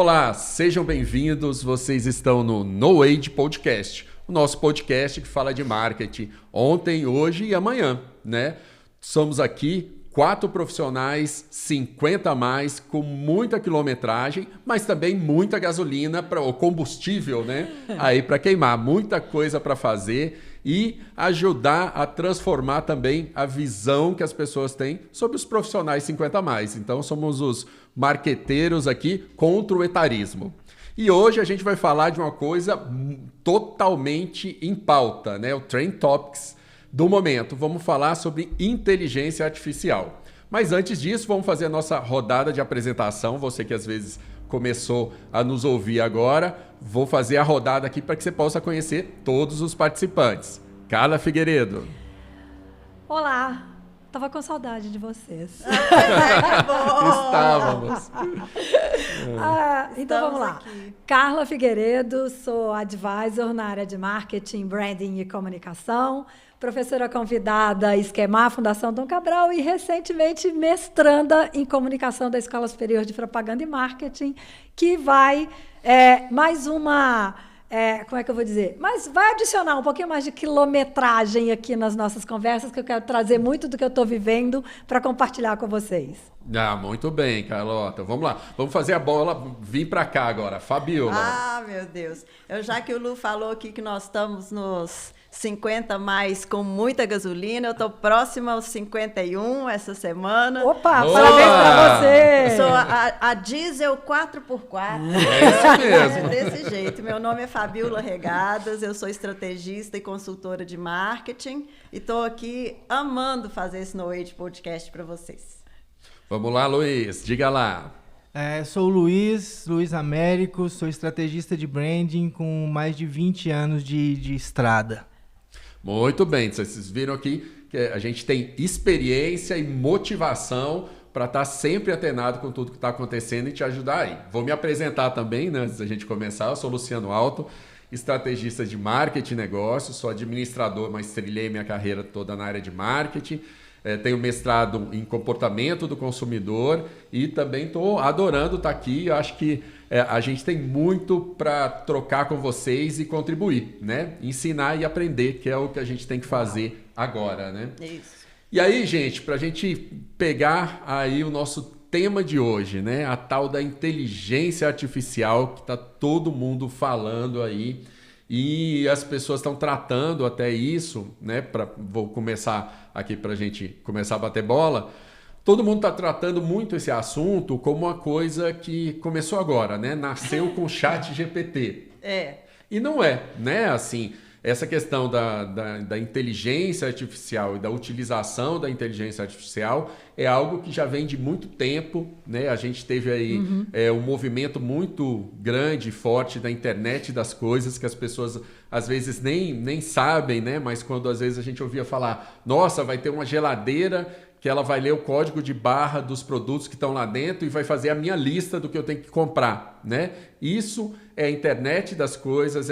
Olá, sejam bem-vindos. Vocês estão no No Age Podcast, o nosso podcast que fala de marketing ontem, hoje e amanhã, né? Somos aqui 4 profissionais, 50 a mais, com muita quilometragem, mas também muita gasolina, o combustível, né? Aí para queimar, muita coisa para fazer e ajudar a transformar também a visão que as pessoas têm sobre os profissionais 50 a mais. Então somos os marqueteiros aqui contra o etarismo. E hoje a gente vai falar de uma coisa totalmente em pauta, né? O Trend Topics do momento. Vamos falar sobre inteligência artificial. Mas antes disso, vamos fazer a nossa rodada de apresentação. Você que às vezes começou a nos ouvir agora, vou fazer a rodada aqui para que você possa conhecer todos os participantes. Carla Figueiredo. Olá, tava com saudade de vocês. Estávamos. Então vamos lá. Aqui. Carla Figueiredo, sou advisor na área de marketing, branding e comunicação, professora convidada Esquemar, Fundação Dom Cabral e recentemente mestranda em comunicação da Escola Superior de Propaganda e Marketing, que vai mais uma... como é que eu vou dizer? Mas vai adicionar um pouquinho mais de quilometragem aqui nas nossas conversas, que eu quero trazer muito do que eu estou vivendo para compartilhar com vocês. Muito bem, Carlota. Vamos lá. Vamos fazer a bola vir para cá agora. Fabiola. Ah, meu Deus. Já que o Lu falou aqui que nós estamos nos 50 mais com muita gasolina, eu estou próxima aos 51 essa semana. Opa, parabéns para você! Sou a diesel 4x4. É isso mesmo. Desse jeito. Meu nome é Fabiola Regadas, eu sou estrategista e consultora de marketing e estou aqui amando fazer esse No Age Podcast para vocês. Vamos lá, Luiz, diga lá. Sou o Luiz Américo, sou estrategista de branding com mais de 20 anos de estrada. Muito bem, vocês viram aqui que a gente tem experiência e motivação para estar sempre atenado com tudo que está acontecendo e te ajudar aí. Vou me apresentar também, né, antes da gente começar. Eu sou Luciano Alto, estrategista de marketing e negócios, sou administrador, mas trilhei minha carreira toda na área de marketing. Tenho mestrado em comportamento do consumidor e também estou adorando estar aqui. Eu acho que a gente tem muito para trocar com vocês e contribuir, né? Ensinar e aprender, que é o que a gente tem que fazer agora, né? Isso. E aí, gente, para a gente pegar aí o nosso tema de hoje, né? A tal da inteligência artificial que está todo mundo falando aí. E as pessoas estão tratando até isso, né? Vou começar aqui para a gente começar a bater bola. Todo mundo está tratando muito esse assunto como uma coisa que começou agora, né? Nasceu com o ChatGPT. E não é, né? Assim, essa questão da inteligência artificial e da utilização da inteligência artificial é algo que já vem de muito tempo, né? A gente teve aí um movimento muito grande e forte da internet das coisas que as pessoas às vezes nem sabem, né? Mas quando às vezes a gente ouvia falar, nossa, vai ter uma geladeira que ela vai ler o código de barra dos produtos que estão lá dentro e vai fazer a minha lista do que eu tenho que comprar, né? Isso é a internet das coisas,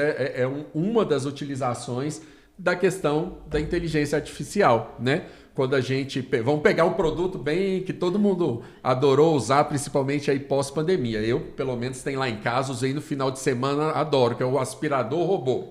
uma das utilizações da questão da inteligência artificial, né? Quando a gente... Vamos pegar um produto bem que todo mundo adorou usar, principalmente aí pós-pandemia. Eu, pelo menos, tenho lá em casa, usei no final de semana, adoro, que é o aspirador robô.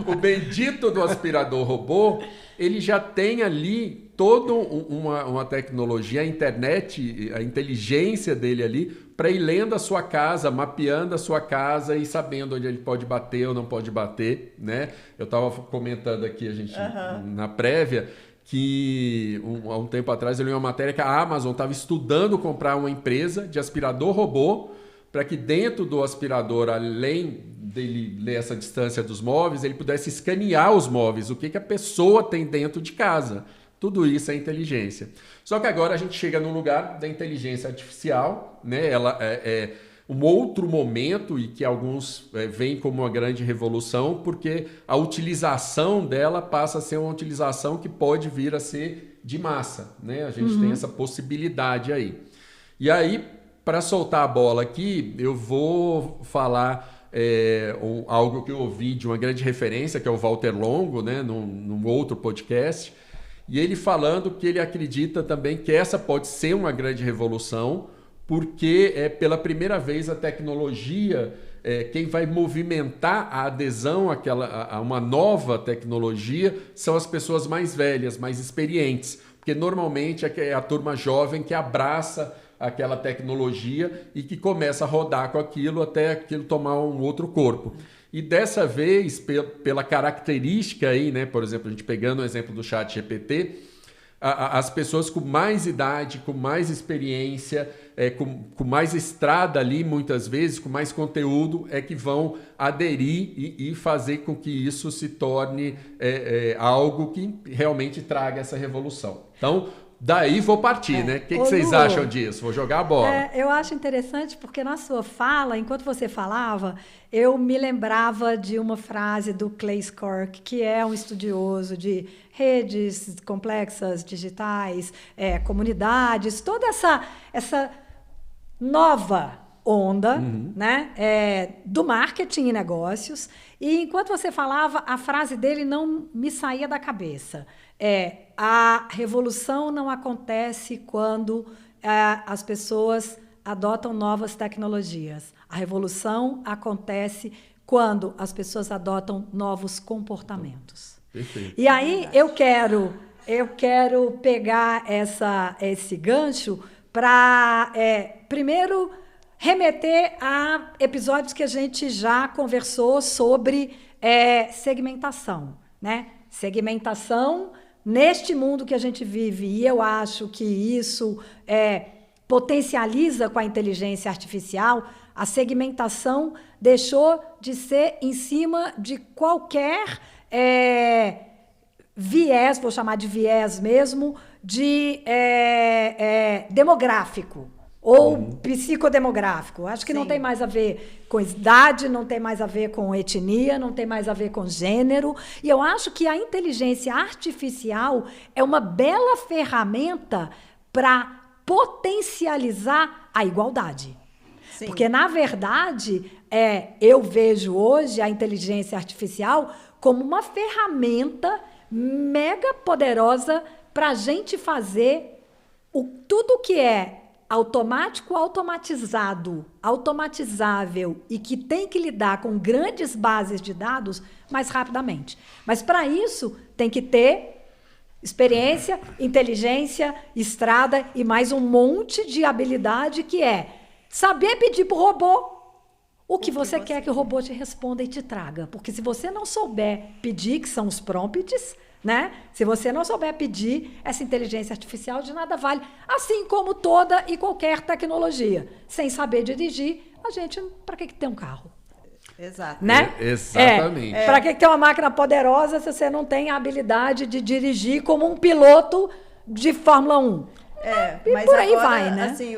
O bendito do aspirador robô, ele já tem ali toda uma tecnologia, a internet, a inteligência dele ali, para ir lendo a sua casa, mapeando a sua casa e sabendo onde ele pode bater ou não pode bater, né? Eu estava comentando aqui, na prévia, que há um tempo atrás eu li uma matéria que a Amazon estava estudando comprar uma empresa de aspirador robô para que dentro do aspirador, além dele ler essa distância dos móveis, ele pudesse escanear os móveis, o que a pessoa tem dentro de casa. Tudo isso é inteligência. Só que agora a gente chega no lugar da inteligência artificial, né? Ela é um outro momento e que alguns veem como uma grande revolução, porque a utilização dela passa a ser uma utilização que pode vir a ser de massa, né? A gente tem essa possibilidade aí. E aí, para soltar a bola aqui, eu vou falar algo que eu ouvi de uma grande referência, que é o Walter Longo, né, num outro podcast, e ele falando que ele acredita também que essa pode ser uma grande revolução, porque pela primeira vez a tecnologia, quem vai movimentar a adesão a uma nova tecnologia são as pessoas mais velhas, mais experientes, porque normalmente é a turma jovem que abraça aquela tecnologia e que começa a rodar com aquilo até aquilo tomar um outro corpo. E dessa vez, pela característica aí, né, por exemplo, a gente pegando o exemplo do ChatGPT, as pessoas com mais idade, com mais experiência, com mais estrada ali, muitas vezes, com mais conteúdo, é que vão aderir e fazer com que isso se torne algo que realmente traga essa revolução. Então, daí vou partir, né? O que vocês acham disso? Vou jogar a bola. Eu acho interessante porque na sua fala, enquanto você falava, eu me lembrava de uma frase do Clay Scott, que é um estudioso de redes complexas, digitais, comunidades, toda essa nova onda, né, do marketing e negócios. E enquanto você falava, a frase dele não me saía da cabeça. A revolução não acontece quando as pessoas adotam novas tecnologias. A revolução acontece quando as pessoas adotam novos comportamentos. Perfeito. E aí eu quero pegar esse gancho para, primeiro, remeter a episódios que a gente já conversou sobre segmentação, né? Segmentação neste mundo que a gente vive, e eu acho que isso potencializa com a inteligência artificial. A segmentação deixou de ser em cima de qualquer viés, vou chamar de viés mesmo, de demográfico ou psicodemográfico. Acho que não tem mais a ver com idade, não tem mais a ver com etnia, não tem mais a ver com gênero. E eu acho que a inteligência artificial é uma bela ferramenta para potencializar a igualdade. Sim. Porque, na verdade, eu vejo hoje a inteligência artificial como uma ferramenta mega poderosa para a gente fazer tudo que é automático, automatizado, automatizável e que tem que lidar com grandes bases de dados mais rapidamente. Mas, para isso, tem que ter experiência, inteligência, estrada e mais um monte de habilidade que saber pedir para o robô o que você quer que o robô te responda e te traga. Porque se você não souber pedir, que são os prompts, né? Se você não souber pedir, essa inteligência artificial de nada vale. Assim como toda e qualquer tecnologia. Sem saber dirigir, a gente, para que tem um carro? Exato. Né? Exatamente. Para que tem uma máquina poderosa se você não tem a habilidade de dirigir como um piloto de Fórmula 1? E mas por aí agora, vai, né? Assim,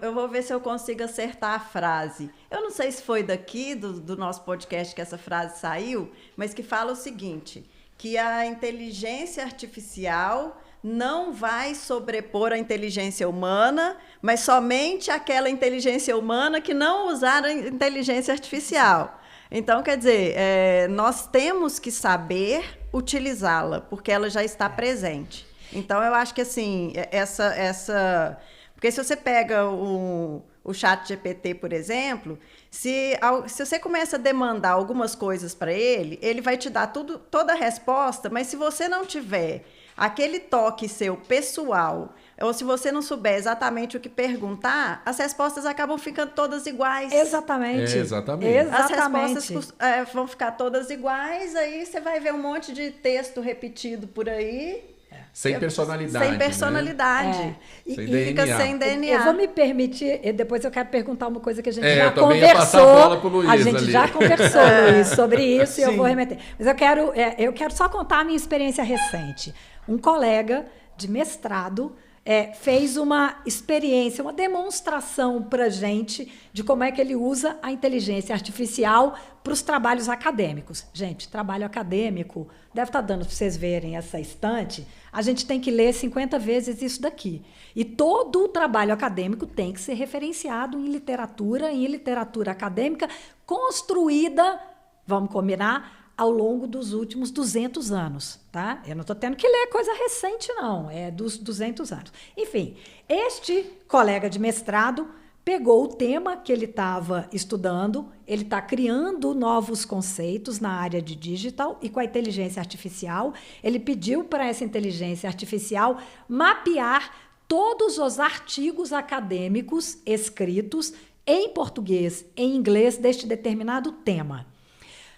eu vou ver se eu consigo acertar a frase. Eu não sei se foi daqui, do nosso podcast, que essa frase saiu, mas que fala o seguinte, que a inteligência artificial não vai sobrepor a inteligência humana, mas somente aquela inteligência humana que não usar a inteligência artificial. Então, quer dizer, nós temos que saber utilizá-la, porque ela já está presente. Então, eu acho que, assim, porque se você pega o ChatGPT, por exemplo, se você começa a demandar algumas coisas para ele, ele vai te dar toda a resposta, mas se você não tiver aquele toque seu pessoal, ou se você não souber exatamente o que perguntar, as respostas acabam ficando todas iguais. Exatamente. Exatamente. As respostas vão ficar todas iguais, aí você vai ver um monte de texto repetido por aí. Sem personalidade. Sem personalidade. Né? E DNA. fica sem DNA. Eu vou me permitir, depois eu quero perguntar uma coisa que a gente já eu também ia passar a bola pro Luiz a gente ali. já conversou, Luiz, sobre isso, e eu vou remeter. Mas eu quero só contar a minha experiência recente. Um colega de mestrado fez uma experiência, uma demonstração para a gente de como é que ele usa a inteligência artificial para os trabalhos acadêmicos. Gente, trabalho acadêmico, deve estar dando para vocês verem essa estante, a gente tem que ler 50 vezes isso daqui. E todo o trabalho acadêmico tem que ser referenciado em literatura acadêmica construída, vamos combinar, ao longo dos últimos 200 anos, tá? Eu não estou tendo que ler coisa recente, não. É dos 200 anos. Enfim, este colega de mestrado pegou o tema que ele estava estudando, ele está criando novos conceitos na área de digital e com a inteligência artificial, ele pediu para essa inteligência artificial mapear todos os artigos acadêmicos escritos em português, em inglês, deste determinado tema.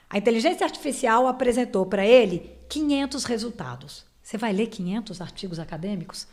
A inteligência artificial apresentou para ele 500 resultados. Você vai ler 500 artigos acadêmicos?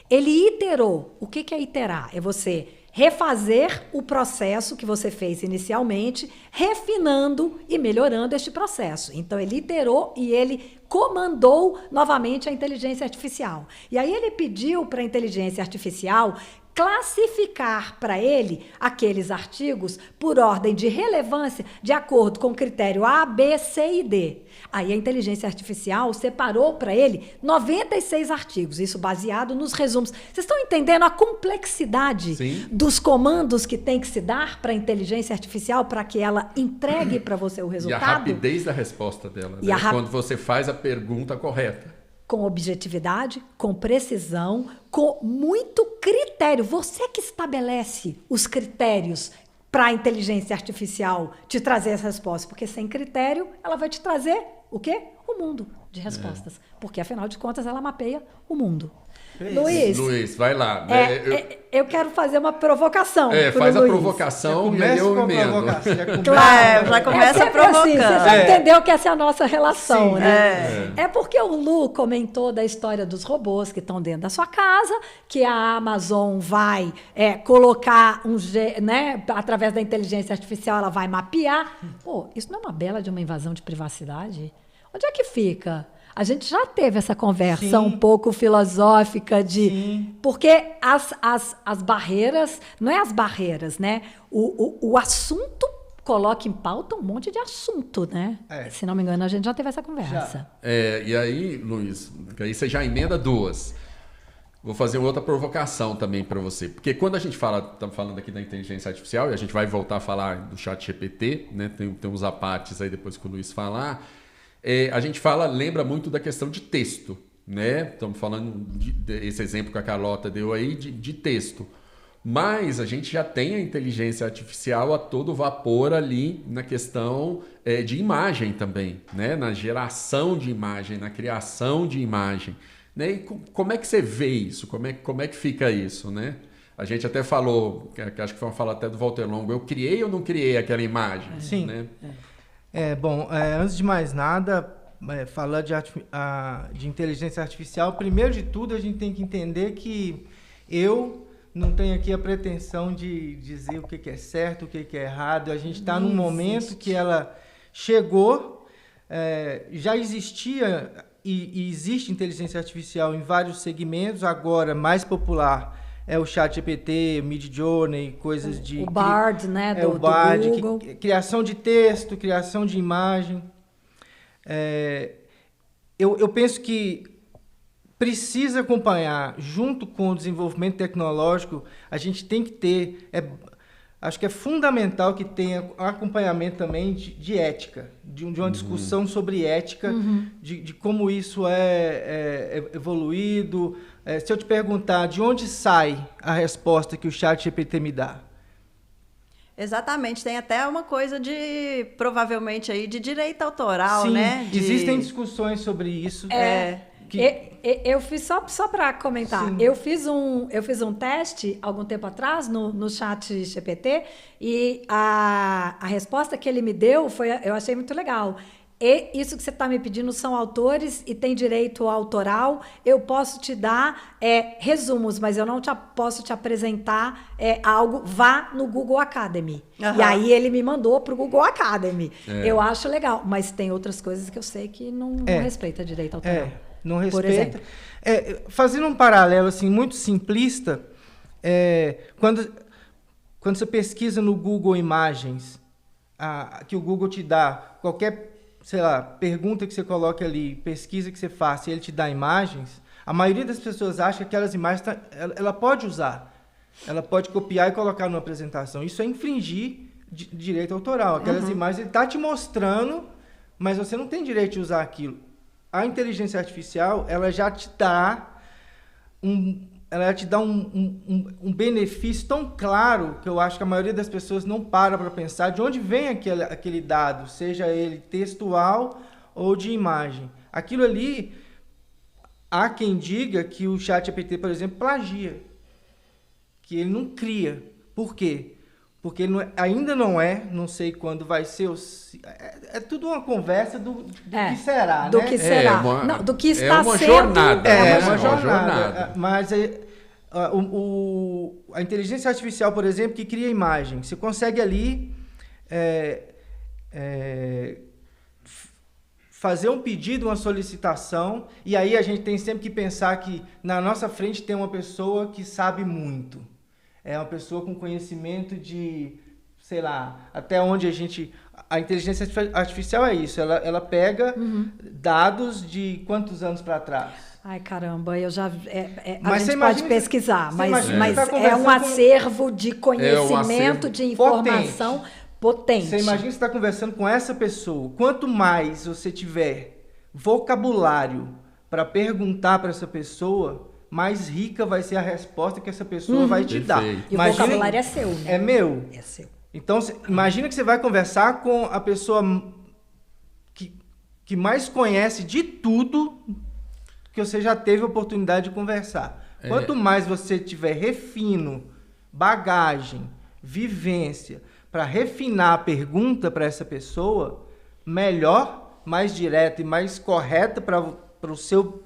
Ele iterou. O que é iterar? É você refazer o processo que você fez inicialmente, refinando e melhorando este processo. Então, ele iterou e ele comandou novamente a inteligência artificial. E aí ele pediu para a inteligência artificial classificar para ele aqueles artigos por ordem de relevância de acordo com o critério A, B, C e D. Aí a inteligência artificial separou para ele 96 artigos, isso baseado nos resumos. Vocês estão entendendo a complexidade Sim. dos comandos que tem que se dar para a inteligência artificial para que ela entregue para você o resultado? E a rapidez da resposta dela, né? Quando você faz a pergunta correta. Com objetividade, com precisão, com muito critério. Você que estabelece os critérios para a inteligência artificial te trazer essa resposta. Porque sem critério, ela vai te trazer o quê? O mundo de respostas. Porque, afinal de contas, ela mapeia o mundo. Luiz, vai lá. Eu quero fazer uma provocação. Faz a Luiz. provocação e aí eu emendo. Claro, já começa provocando. Assim, você já entendeu que essa é a nossa relação, sim, né? É porque o Lu comentou da história dos robôs que estão dentro da sua casa, que a Amazon vai colocar né, através da inteligência artificial, ela vai mapear. Pô, isso não é uma bela de uma invasão de privacidade? Onde é que fica? A gente já teve essa conversa Sim. um pouco filosófica de... Sim. Porque as barreiras... Não é as barreiras, né? O assunto coloca em pauta um monte de assunto, né? Se não me engano, a gente já teve essa conversa. E aí, Luiz, aí você já emenda duas. Vou fazer outra provocação também para você. Porque quando a gente estamos falando aqui da inteligência artificial, e a gente vai voltar a falar do ChatGPT, né? Tem uns apartes aí depois que o Luiz falar... a gente lembra muito da questão de texto, né? Estamos falando desse exemplo que a Carlota deu aí de texto. Mas a gente já tem a inteligência artificial a todo vapor ali na questão de imagem também, né? Na geração de imagem, na criação de imagem. Né? E como é que você vê isso? Como é que fica isso, né? A gente até falou, que acho que foi uma fala até do Walter Longo, eu criei ou não criei aquela imagem? Sim. Né? Antes de mais nada, falar de inteligência artificial, primeiro de tudo a gente tem que entender que eu não tenho aqui a pretensão de dizer o que é certo, o que é errado. A gente está num momento que ela chegou, já existia e existe inteligência artificial em vários segmentos, agora mais popular é o ChatGPT, o Midjourney, coisas de... O Bard, né? O Bard, do Google. Criação de texto, criação de imagem. Eu penso que precisa acompanhar, junto com o desenvolvimento tecnológico, a gente tem que ter... acho que é fundamental que tenha acompanhamento também de ética, de uma discussão sobre ética, de como isso é evoluído. Se eu te perguntar de onde sai a resposta que o ChatGPT me dá? Exatamente, tem até uma coisa provavelmente aí, de direito autoral, Sim, né? existem discussões sobre isso. Eu fiz só para comentar. Sim. Eu fiz um teste algum tempo atrás no ChatGPT e a resposta que ele me deu eu achei muito legal. E isso que você está me pedindo são autores e tem direito autoral. Eu posso te dar resumos, mas eu não posso te apresentar algo. Vá no Google Academy. Uhum. E aí ele me mandou para o Google Academy. Eu acho legal, mas tem outras coisas que eu sei que não respeita direito autoral. Não respeita. Fazendo um paralelo assim, muito simplista, quando você pesquisa no Google Imagens, que o Google te dá qualquer, sei lá, pergunta que você coloque ali, pesquisa que você faça e ele te dá imagens, a maioria das pessoas acha que aquelas imagens ela pode usar. Ela pode copiar e colocar numa apresentação. Isso é infringir direito autoral. Aquelas imagens ele está te mostrando, mas você não tem direito de usar aquilo. A inteligência artificial, ela já te dá ela te dá um benefício tão claro que eu acho que a maioria das pessoas não para pensar de onde vem aquele dado, seja ele textual ou de imagem. Aquilo ali, há quem diga que o ChatGPT, por exemplo, plagia, que ele não cria. Por quê? Porque ele ainda não sei quando vai ser. É tudo uma conversa do que será, do né? que será. Não, do que está uma sendo. jornada. É uma jornada. Mas a inteligência artificial, por exemplo, que cria imagem, você consegue ali fazer um pedido, uma solicitação, e aí a gente tem sempre que pensar que na nossa frente tem uma pessoa que sabe muito. É uma pessoa com conhecimento de, sei lá, até onde a inteligência artificial é isso, ela pega dados de quantos anos para trás? Ai, caramba, eu já... Mas a gente pode pesquisar, mas é um acervo de conhecimento, de informação potente. Você imagina que você está conversando com essa pessoa. Quanto mais você tiver vocabulário para perguntar para essa pessoa, mais rica vai ser a resposta que essa pessoa vai te dar. E o vocabulário é seu, né? É meu. É seu. Então, imagina que você vai conversar com a pessoa que mais conhece de tudo que você já teve a oportunidade de conversar. Quanto mais você tiver refino, bagagem, vivência, para refinar a pergunta para essa pessoa, melhor, mais direta e mais correta para o seu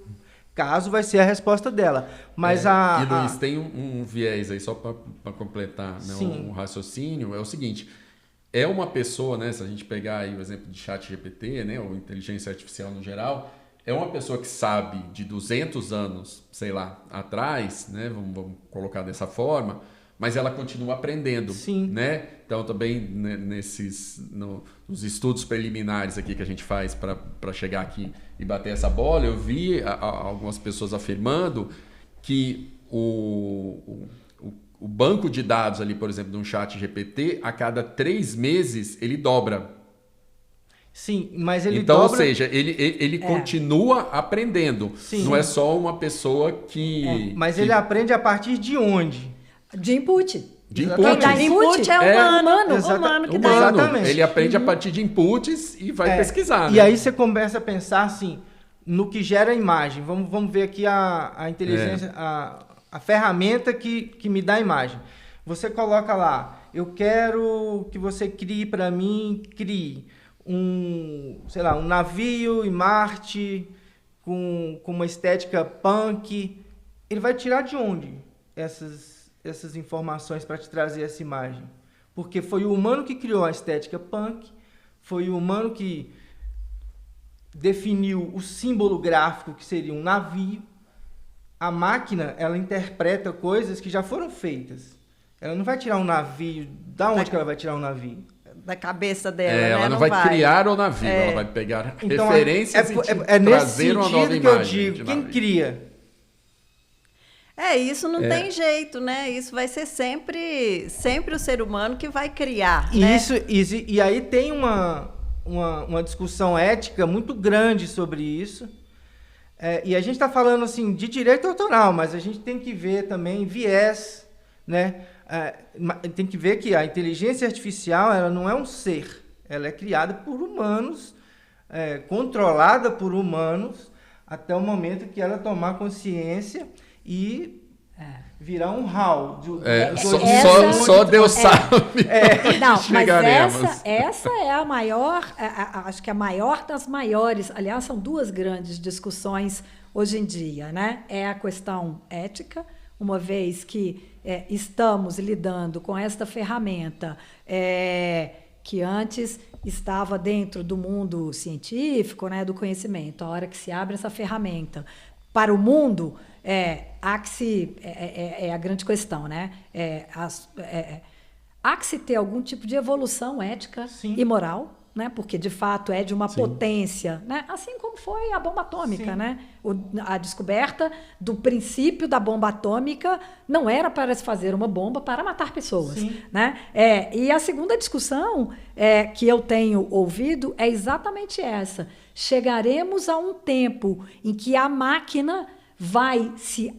caso vai ser a resposta dela. Mas E Luiz, tem um viés aí, só para completar, né, um raciocínio, é o seguinte, é uma pessoa, né, se a gente pegar aí o exemplo de ChatGPT, né, ou inteligência artificial no geral, é uma pessoa que sabe de 200 anos, sei lá, atrás, né, vamos colocar dessa forma, mas ela continua aprendendo, né? Então também nos estudos preliminares aqui que a gente faz para chegar aqui e bater essa bola, eu vi algumas pessoas afirmando que o banco de dados ali, por exemplo, de um ChatGPT, a cada 3 meses ele dobra. Sim, mas ele então, dobra... ou seja, ele continua aprendendo. Sim. Não é só uma pessoa que... Mas ele aprende a partir de onde? De input. De Quem dá input é humano que dá. Exatamente. Ele aprende a partir de inputs e vai pesquisar. E aí você começa a pensar assim, no que gera a imagem. Vamos ver aqui a inteligência, a ferramenta que me dá a imagem. Você coloca lá, eu quero que você crie para mim, um navio em Marte com uma estética punk. Ele vai tirar de onde essas informações para te trazer essa imagem? Porque foi o humano que criou a estética punk, foi o humano que definiu o símbolo gráfico que seria um navio. A máquina, ela interpreta coisas que já foram feitas. Ela não vai tirar um navio. Da onde que ela vai tirar um navio? Da cabeça dela, né? Ela não vai criar o navio, ela vai pegar então, referências e trazer uma nova imagem. Que eu digo, quem cria? Isso não tem jeito, né? Isso vai ser sempre o ser humano que vai criar, né? E aí tem uma discussão ética muito grande sobre isso. E a gente está falando assim de direito autoral, mas a gente tem que ver também viés, né? Tem que ver que a inteligência artificial ela não é um ser, ela é criada por humanos, controlada por humanos, até o momento que ela tomar consciência e virar um HAL. Só Deus sabe. Não, mas essa é a maior, acho que a maior das maiores, aliás, são 2 grandes discussões hoje em dia, né? É a questão ética, uma vez que estamos lidando com esta ferramenta que antes estava dentro do mundo científico, né, do conhecimento. A hora que se abre essa ferramenta para o mundo, há que se... É a grande questão, né? Há que se ter algum tipo de evolução ética e moral, né? Porque, de fato, é de uma potência, né? Assim como foi a bomba atômica, né? A descoberta do princípio da bomba atômica não era para se fazer uma bomba para matar pessoas, né? E a segunda discussão que eu tenho ouvido é exatamente essa. Chegaremos a um tempo em que a máquina vai se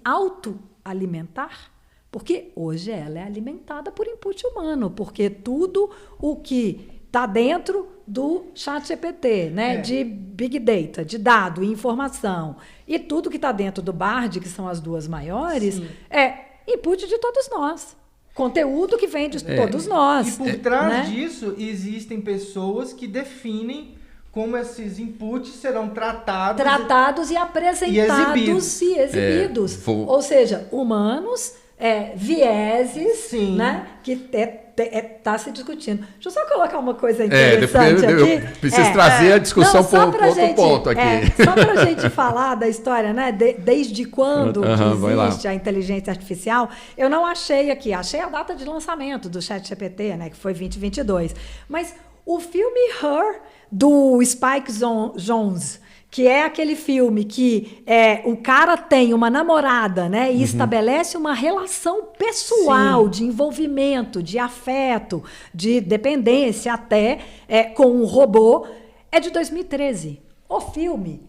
alimentar? Porque hoje ela é alimentada por input humano, porque tudo o que está dentro do ChatGPT, né? De Big Data, de dado, informação, e tudo que está dentro do Bard, que são as duas maiores, é input de todos nós. Conteúdo que vem de todos nós. E por trás disso, existem pessoas que definem como esses inputs serão tratados e apresentados e exibidos. Ou seja, humanos, vieses, né, que está se discutindo. Deixa eu só colocar uma coisa interessante aqui. Eu preciso trazer a discussão para outro ponto aqui. Só para a gente falar da história, né, desde quando que existe a inteligência artificial, eu não achei aqui. Achei a data de lançamento do ChatGPT, né, que foi 2022. Mas o filme Her, do Spike Jonze, que é aquele filme que o cara tem uma namorada, né, e estabelece uma relação pessoal, de envolvimento, de afeto, de dependência até com um robô, é de 2013. O filme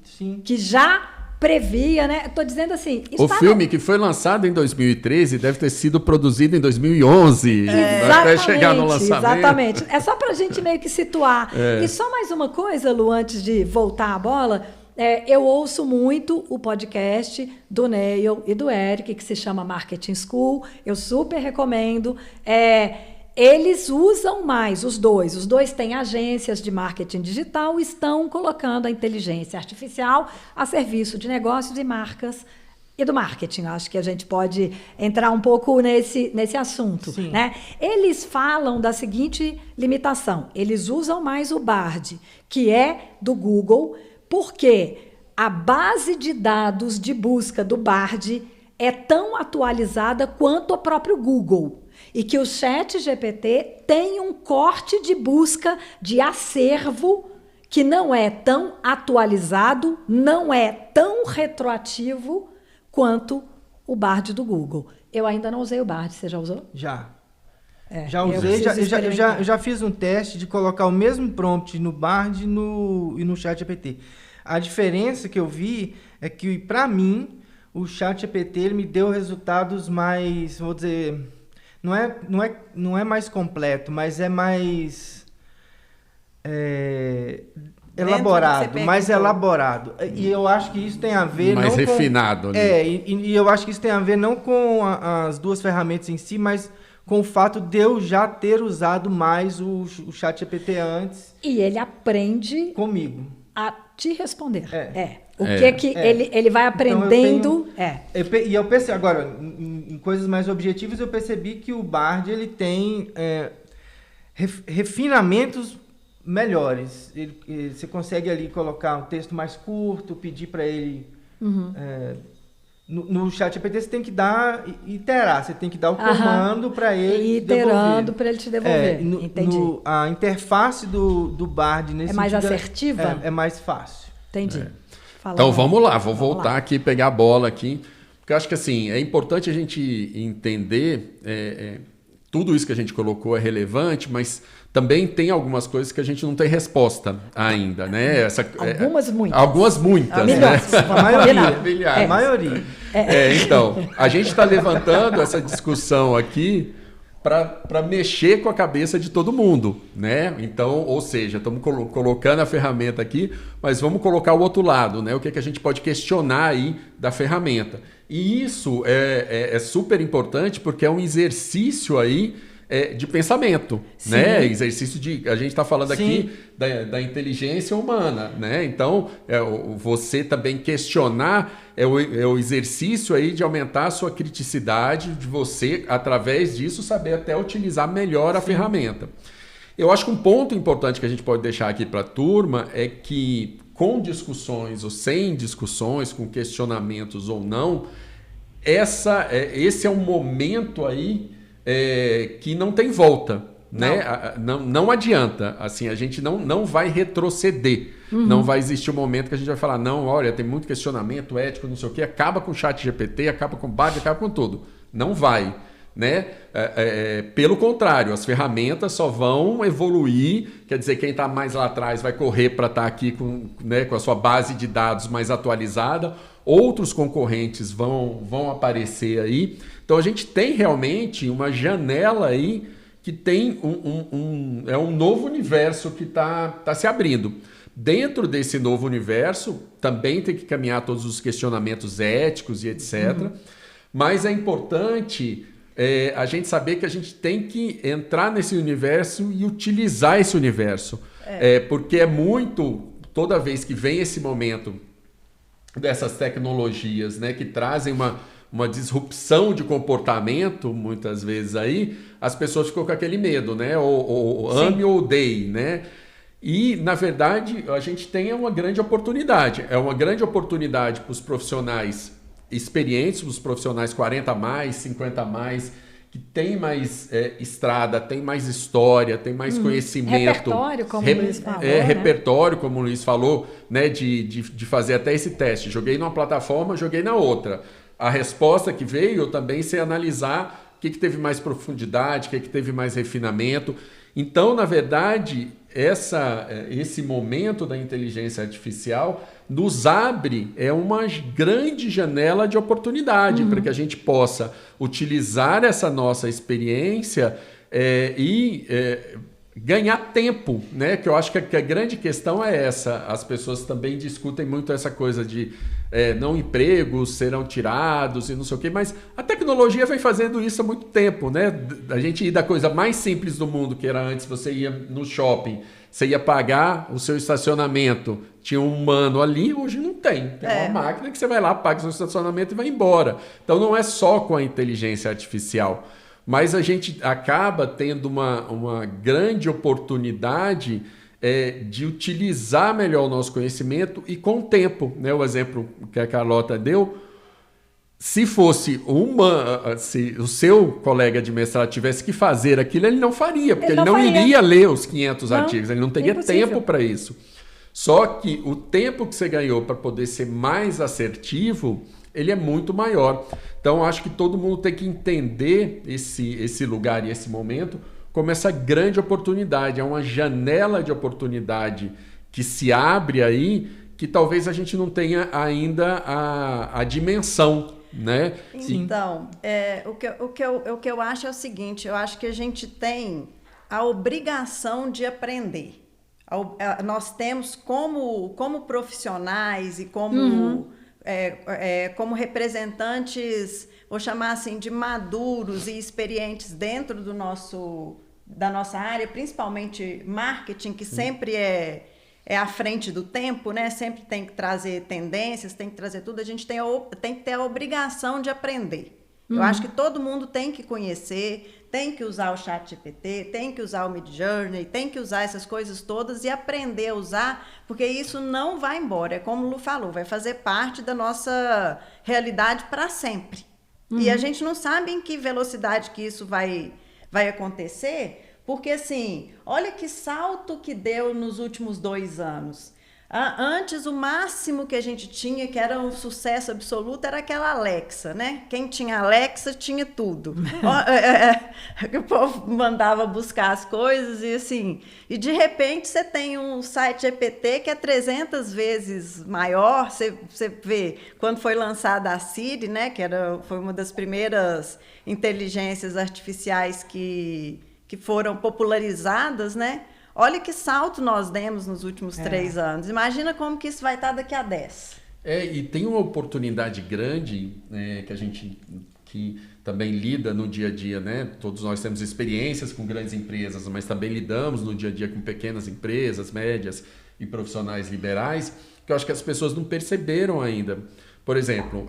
que já previa, né? Estou dizendo assim... O filme que foi lançado em 2013 deve ter sido produzido em 2011. Até chegar no lançamento. Exatamente. É só para a gente meio que situar. E só mais uma coisa, Lu, antes de voltar a bola... eu ouço muito o podcast do Neil e do Eric, que se chama Marketing School. Eu super recomendo. Eles usam mais, os dois têm agências de marketing digital e estão colocando a inteligência artificial a serviço de negócios e marcas e do marketing. Acho que a gente pode entrar um pouco nesse assunto, né? Eles falam da seguinte limitação: eles usam mais o Bard, que é do Google, porque a base de dados de busca do Bard é tão atualizada quanto o próprio Google. E que o ChatGPT tem um corte de busca de acervo que não é tão atualizado, não é tão retroativo quanto o Bard do Google. Eu ainda não usei o Bard, você já usou? Já. Já usei, já fiz um teste de colocar o mesmo prompt no Bard e no ChatGPT. A diferença que eu vi é que, para mim, o ChatGPT ele me deu resultados mais, vou dizer, não é mais completo, mas é mais elaborado, mais elaborado. E eu acho que isso tem a ver mais não refinado. Com, e eu acho que isso tem a ver não com as duas ferramentas em si, mas com o fato de eu já ter usado mais o ChatGPT antes. E ele aprende comigo a te responder. Ele vai aprendendo. Então e eu percebi agora, em coisas mais objetivas, eu percebi que o Bard ele tem refinamentos melhores. Você consegue ali colocar um texto mais curto, pedir para ele. No ChatGPT você tem que iterar, você tem que dar o comando para ele iterando para ele te devolver. Entendi. A interface do Bard nesse mais assertiva? É mais fácil. Entendi. Então vamos lá, vou voltar aqui, pegar a bola aqui, porque eu acho que assim, é importante a gente entender, tudo isso que a gente colocou é relevante, mas também tem algumas coisas que a gente não tem resposta ainda, né? Algumas muitas, né? A maioria. Então, a gente está levantando essa discussão aqui para mexer com a cabeça de todo mundo, né? Então, ou seja, estamos colocando a ferramenta aqui, mas vamos colocar o outro lado, né? O que a gente pode questionar aí da ferramenta. E isso é super importante porque é um exercício aí de pensamento, né? Exercício a gente está falando aqui da inteligência humana, né? Então, você também questionar é o exercício aí de aumentar a sua criticidade, de você, através disso, saber até utilizar melhor a ferramenta. Eu acho que um ponto importante que a gente pode deixar aqui para a turma é que, com discussões ou sem discussões, com questionamentos ou não, esse é um momento aí que não tem volta, né? Não adianta, assim, a gente não vai retroceder, não vai existir um momento que a gente vai falar, não, olha, tem muito questionamento ético, não sei o quê, acaba com o ChatGPT, acaba com o Bard, acaba com tudo. Não vai. né? Pelo contrário, as ferramentas só vão evoluir, quer dizer, quem está mais lá atrás vai correr para estar aqui com, né, com a sua base de dados mais atualizada, outros concorrentes vão aparecer aí. Então a gente tem realmente uma janela aí que tem um novo universo que está se abrindo. Dentro desse novo universo, também tem que caminhar todos os questionamentos éticos e etc. Mas é importante a gente saber que a gente tem que entrar nesse universo e utilizar esse universo. Porque toda vez que vem esse momento dessas tecnologias, né, que trazem uma disrupção de comportamento, muitas vezes aí, as pessoas ficam com aquele medo, né? Ou ame ou odeie, né? E, na verdade, a gente tem uma grande oportunidade. É uma grande oportunidade para os profissionais experientes, para os profissionais 40 mais, 50 mais, que tem mais estrada, tem mais história, tem mais conhecimento. Repertório, como o Luiz falou. Repertório, como o Luiz falou, né? De fazer até esse teste. Joguei numa plataforma, joguei na outra. A resposta que veio, eu também sei analisar o que teve mais profundidade, o que teve mais refinamento. Então, na verdade, esse momento da inteligência artificial nos abre uma grande janela de oportunidade para que a gente possa utilizar essa nossa experiência e ganhar tempo, né? Que eu acho que a grande questão é essa. As pessoas também discutem muito essa coisa de não empregos serão tirados e não sei o quê, mas a tecnologia vem fazendo isso há muito tempo, né? A gente ir da coisa mais simples do mundo, que era antes você ia no shopping, você ia pagar o seu estacionamento, tinha um humano ali, hoje não tem. Tem uma máquina que você vai lá, paga o seu estacionamento e vai embora. Então não é só com a inteligência artificial, mas a gente acaba tendo uma grande oportunidade de utilizar melhor o nosso conhecimento e com o tempo, né? O exemplo que a Carlota deu, se fosse se o seu colega de mestrado tivesse que fazer aquilo, ele não faria, porque ele não iria ler os 500 artigos, ele não teria tempo para isso. Só que o tempo que você ganhou para poder ser mais assertivo, ele é muito maior. Então, acho que todo mundo tem que entender esse lugar e esse momento como essa grande oportunidade. É uma janela de oportunidade que se abre aí, que talvez a gente não tenha ainda a dimensão, né? Então, o que eu acho é o seguinte, eu acho que a gente tem a obrigação de aprender. Nós temos como profissionais e como representantes, vou chamar assim, de maduros e experientes dentro da nossa área, principalmente marketing, que sempre é à frente do tempo, né? Sempre tem que trazer tendências, tem que trazer tudo. A gente tem que ter a obrigação de aprender. Eu acho que todo mundo tem que conhecer, tem que usar o ChatGPT, tem que usar o Midjourney, tem que usar essas coisas todas e aprender a usar, porque isso não vai embora. É como o Lu falou, vai fazer parte da nossa realidade para sempre. E a gente não sabe em que velocidade que isso vai acontecer, porque assim, olha que salto que deu nos últimos 2 anos. Antes, o máximo que a gente tinha, que era um sucesso absoluto, era aquela Alexa, né? Quem tinha Alexa tinha tudo. O povo mandava buscar as coisas e assim... E, de repente, você tem um site GPT que é 300 vezes maior. Você vê, quando foi lançada a Siri, né? Que foi uma das primeiras inteligências artificiais que foram popularizadas, né? Olha que salto nós demos nos últimos 3 anos. Imagina como que isso vai estar daqui a 10. E tem uma oportunidade grande, né, que a gente que também lida no dia a dia, né? Todos nós temos experiências com grandes empresas, mas também lidamos no dia a dia com pequenas empresas, médias e profissionais liberais, que eu acho que as pessoas não perceberam ainda. Por exemplo,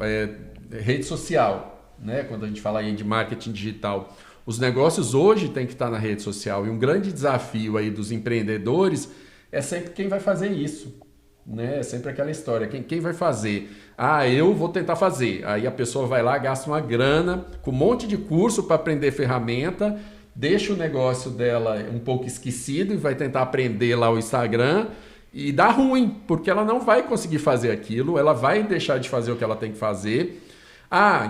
rede social, né? Quando a gente fala aí de marketing digital, os negócios hoje têm que estar na rede social, e um grande desafio aí dos empreendedores é sempre quem vai fazer isso, né? É sempre aquela história, quem vai fazer? Eu vou tentar fazer. Aí a pessoa vai lá, gasta uma grana com um monte de curso para aprender ferramenta, deixa o negócio dela um pouco esquecido e vai tentar aprender lá o Instagram e dá ruim, porque ela não vai conseguir fazer aquilo, ela vai deixar de fazer o que ela tem que fazer.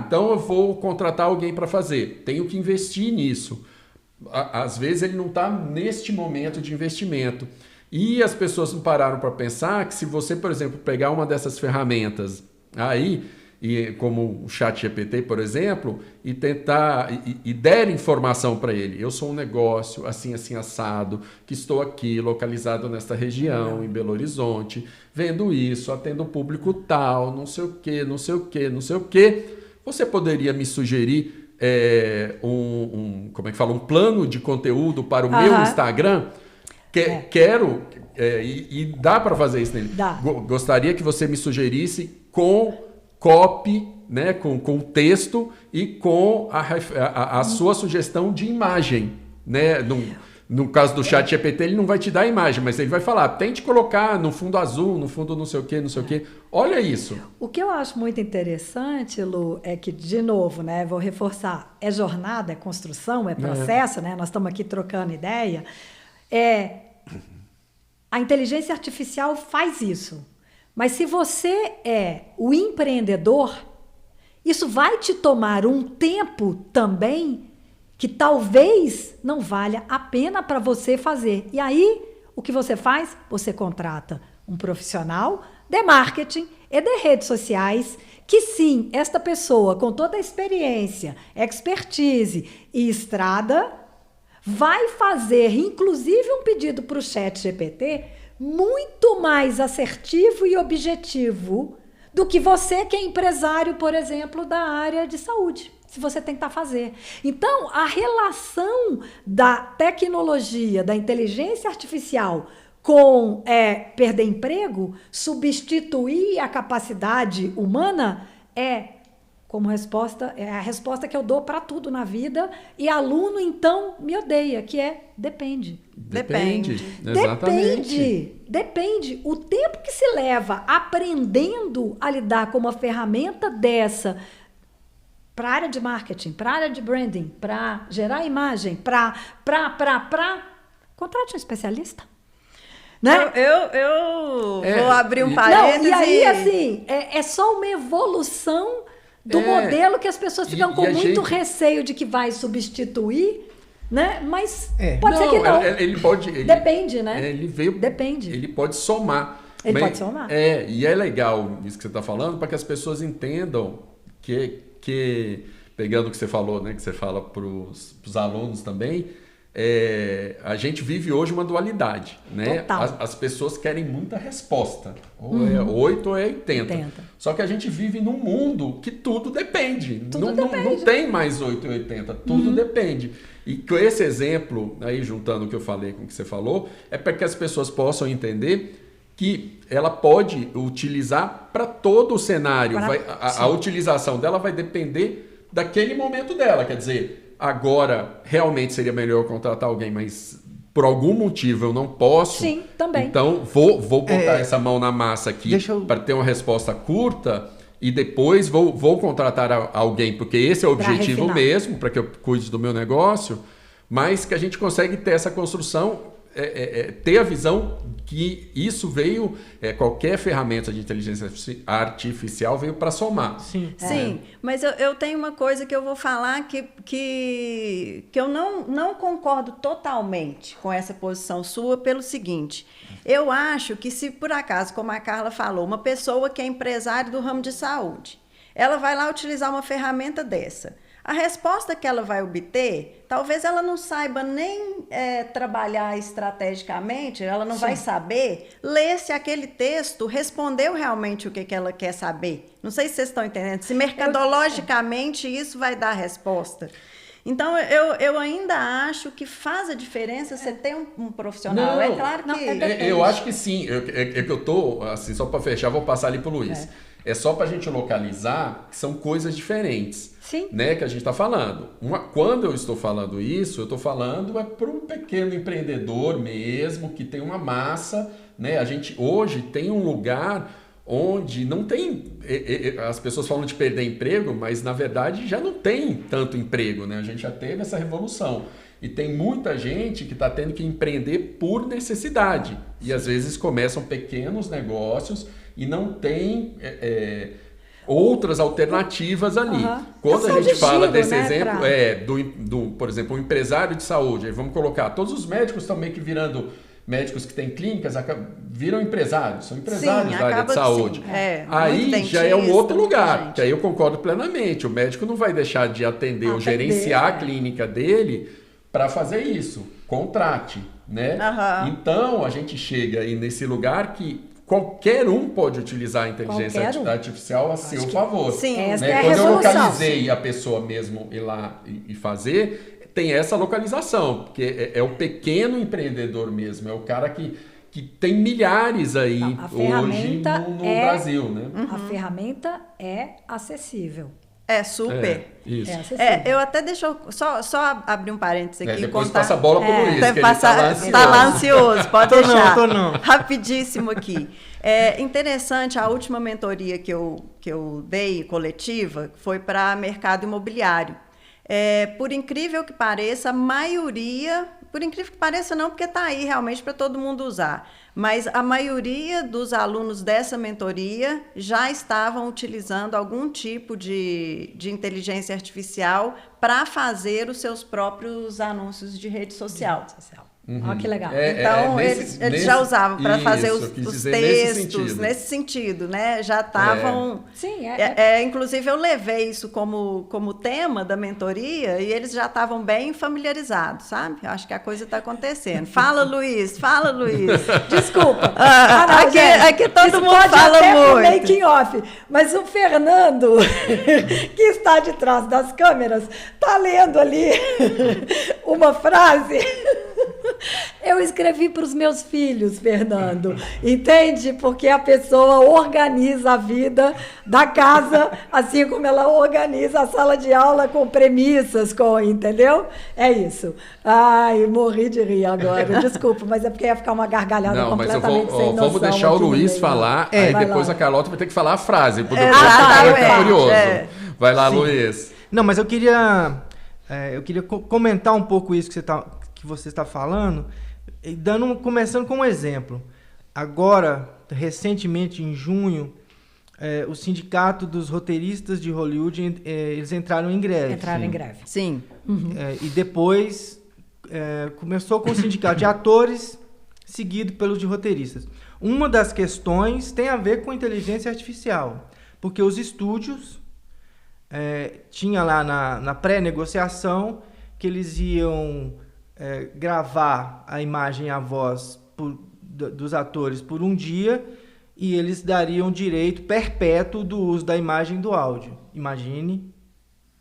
Então eu vou contratar alguém para fazer. Tenho que investir nisso. Às vezes ele não está neste momento de investimento. E as pessoas não pararam para pensar que se você, por exemplo, pegar uma dessas ferramentas aí, como o ChatGPT, por exemplo, e tentar e der informação para ele. Eu sou um negócio assim, assim, assado, que estou aqui, localizado nesta região, em Belo Horizonte, vendo isso, atendo o público tal, não sei o quê, não sei o quê, não sei o quê. Você poderia me sugerir como é que fala? Um plano de conteúdo para o meu Instagram? Quero, e dá para fazer isso nele. Dá. Gostaria que você me sugerisse com copy, né, com texto e com a sua sugestão de imagem, né? No caso do ChatGPT, ele não vai te dar a imagem, mas ele vai falar, tente colocar no fundo azul, no fundo não sei o quê, não sei o quê. Olha isso. O que eu acho muito interessante, Lu, é que, de novo, né, vou reforçar, é jornada, é construção, é processo, né? Nós estamos aqui trocando ideia. A inteligência artificial faz isso. Mas se você é o empreendedor, isso vai te tomar um tempo também que talvez não valha a pena para você fazer. E aí, o que você faz? Você contrata um profissional de marketing e de redes sociais, que sim, esta pessoa, com toda a experiência, expertise e estrada, vai fazer, inclusive, um pedido para o ChatGPT muito mais assertivo e objetivo do que você, que é empresário, por exemplo, da área de saúde, se você tentar fazer. Então, a relação da tecnologia, da inteligência artificial com perder emprego, substituir a capacidade humana, como resposta, é a resposta que eu dou para tudo na vida, e aluno, então, me odeia, que depende. Exatamente. Depende. O tempo que se leva aprendendo a lidar com uma ferramenta dessa para a área de marketing, para a área de branding, para gerar imagem, contrate um especialista. Né? Eu vou abrir um parênteses. Não, e aí, assim, é só uma evolução do modelo que as pessoas ficam com muito receio de que vai substituir, né? Mas pode ser que não. Ele pode. Depende, né? Depende. Ele pode somar. Ele pode somar. E é legal isso que você está falando, para que as pessoas entendam que pegando o que você falou, né? Que você fala para os alunos também. A gente vive hoje uma dualidade, né? As pessoas querem muita resposta, ou é 8 ou é 80. Só que a gente vive num mundo que tudo depende. Não tem mais 8 ou 80, tudo depende. E com esse exemplo, aí juntando o que eu falei com o que você falou, é para que as pessoas possam entender que ela pode utilizar para todo o cenário. A utilização dela vai depender daquele momento dela, quer dizer... Agora, realmente seria melhor contratar alguém, mas por algum motivo eu não posso. Sim, também. Então, vou botar essa mão na massa aqui para ter uma resposta curta e depois vou contratar alguém, porque esse é o objetivo mesmo, para que eu cuide do meu negócio, mas que a gente consegue ter essa construção, ter a visão que isso veio, qualquer ferramenta de inteligência artificial veio para somar. Sim, mas eu tenho uma coisa que eu vou falar que eu não concordo totalmente com essa posição sua pelo seguinte, eu acho que se por acaso, como a Carla falou, uma pessoa que é empresária do ramo de saúde, ela vai lá utilizar uma ferramenta dessa, a resposta que ela vai obter, talvez ela não saiba nem trabalhar estrategicamente, ela não vai saber ler se aquele texto respondeu realmente o que ela quer saber. Não sei se vocês estão entendendo, se mercadologicamente isso vai dar resposta. Então, eu ainda acho que faz a diferença você ter um profissional. Não, claro que... eu acho que sim. Que eu tô, assim, só para fechar, vou passar ali pro Luiz. É só para a gente localizar que são coisas diferentes. Sim. Né, que a gente está falando. Quando eu estou falando isso, eu estou falando para um pequeno empreendedor mesmo, que tem uma massa. Né? A gente hoje tem um lugar onde não tem... As pessoas falam de perder emprego, mas na verdade já não tem tanto emprego. Né? A gente já teve essa revolução. E tem muita gente que está tendo que empreender por necessidade. E às vezes começam pequenos negócios e não tem... outras alternativas ali. Quando a gente fala desse exemplo, por exemplo, um empresário de saúde, aí vamos colocar, todos os médicos estão meio que virando, médicos que têm clínicas, viram empresários, são empresários da área de saúde. Aí já é um outro lugar, que aí eu concordo plenamente, o médico não vai deixar de atender ou gerenciar a clínica dele para fazer isso, contrate, né? Então a gente chega aí nesse lugar que qualquer um pode utilizar a inteligência artificial a seu favor. Sim, né? essa é a Quando eu resolução. localizei a pessoa mesmo ir lá e fazer, tem essa localização, porque é o pequeno empreendedor mesmo, é o cara que tem milhares aí hoje no Brasil. Né? A ferramenta é acessível. É super. Isso. Eu até só abrir um parênteses aqui. Depois passa a bola pro Luiz, que ele tá lá ansioso, pode deixar. Tô não. Rapidíssimo aqui. É interessante, a última mentoria que eu dei, coletiva, foi para mercado imobiliário. Por incrível que pareça, a maioria... Por incrível que pareça não, porque está aí realmente para todo mundo usar. Mas a maioria dos alunos dessa mentoria já estavam utilizando algum tipo de inteligência artificial para fazer os seus próprios anúncios de rede social. Olha que legal. Então, eles já usavam para fazer os textos, nesse sentido, né? Já estavam... Sim, inclusive, eu levei isso como tema da mentoria e eles já estavam bem familiarizados, sabe? Eu acho que a coisa está acontecendo. Fala, Luiz! Desculpa. Aqui todo mundo fala muito. Making off. Mas o Fernando, que está de trás das câmeras, está lendo ali uma frase... Eu escrevi para os meus filhos, Fernando, entende? Porque a pessoa organiza a vida da casa, assim como ela organiza a sala de aula com premissas, entendeu? É isso. Ai, morri de rir agora, desculpa, mas é porque ia ficar uma gargalhada completamente sem noção. Vamos deixar o Luiz falar, aí depois a Carlota vai ter que falar a frase, porque o cara vai ficar curioso. Vai lá, Sim. Luiz. Não, mas eu queria comentar um pouco isso que você está falando, começando com um exemplo. Agora, recentemente, em junho, o Sindicato dos Roteiristas de Hollywood, eles entraram em greve. Sim. E depois começou com o Sindicato de Atores, seguido pelos de roteiristas. Uma das questões tem a ver com inteligência artificial, porque os estúdios tinha lá na pré-negociação que eles iam gravar a imagem e a voz dos atores por um dia e eles dariam direito perpétuo do uso da imagem e do áudio. Imagine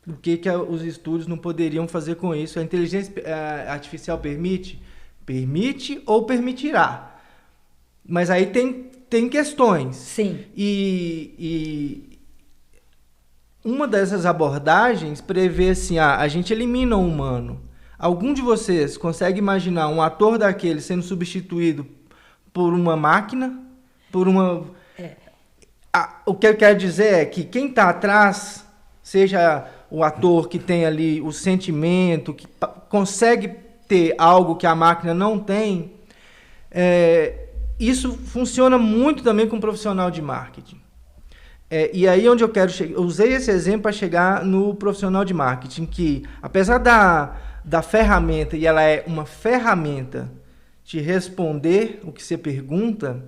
o que os estúdios não poderiam fazer com isso. A inteligência artificial permite? Permite ou permitirá. Mas aí tem questões. Sim. E uma dessas abordagens prevê assim, a gente elimina o humano. Algum de vocês consegue imaginar um ator daquele sendo substituído por uma máquina? O que eu quero dizer é que quem está atrás, seja o ator que tem ali o sentimento, que consegue ter algo que a máquina não tem, isso funciona muito também com um profissional de marketing. E aí onde eu quero chegar, eu usei esse exemplo para chegar no profissional de marketing, que apesar da ferramenta, e ela é uma ferramenta de responder o que você pergunta,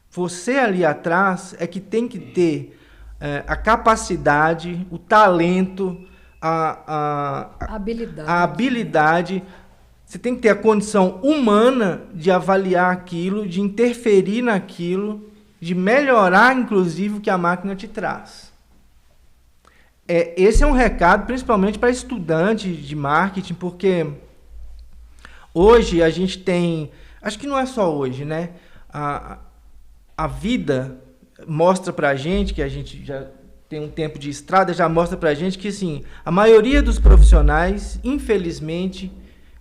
você ali atrás é que tem que ter a capacidade, o talento, a habilidade. Você tem que ter a condição humana de avaliar aquilo, de interferir naquilo, de melhorar, inclusive, o que a máquina te traz. Esse é um recado, principalmente para estudantes de marketing, porque hoje a gente tem... Acho que não é só hoje, né? A vida mostra para a gente, que a gente já tem um tempo de estrada, já mostra para a gente que, assim, a maioria dos profissionais, infelizmente,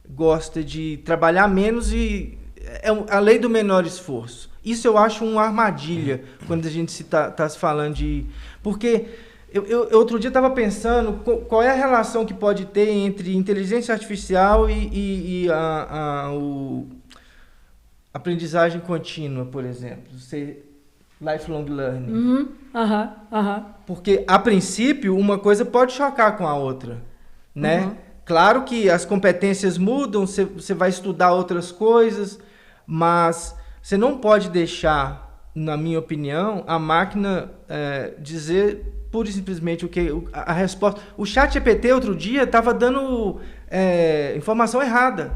gosta de trabalhar menos e é a lei do menor esforço. Isso eu acho uma armadilha quando a gente está se falando de... Porque eu outro dia estava pensando qual é a relação que pode ter entre inteligência artificial e aprendizagem contínua, por exemplo. lifelong learning. Aham. Porque, a princípio, uma coisa pode chocar com a outra, né? Claro que as competências mudam, você vai estudar outras coisas, mas você não pode deixar, na minha opinião, a máquina dizer pura e simplesmente a resposta. O ChatGPT, outro dia, estava dando informação errada.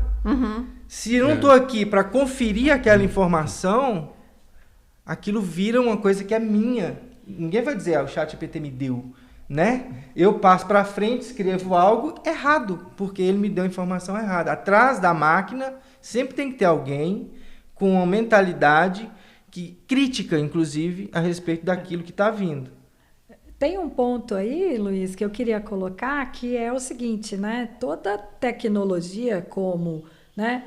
Se eu não estou aqui para conferir aquela informação, aquilo vira uma coisa que é minha. Ninguém vai dizer, o ChatGPT me deu, né? Eu passo para frente, escrevo algo errado, porque ele me deu a informação errada. Atrás da máquina, sempre tem que ter alguém com uma mentalidade crítica, inclusive, a respeito daquilo que está vindo. Tem um ponto aí, Luiz, que eu queria colocar, que é o seguinte, né? Toda tecnologia como, né,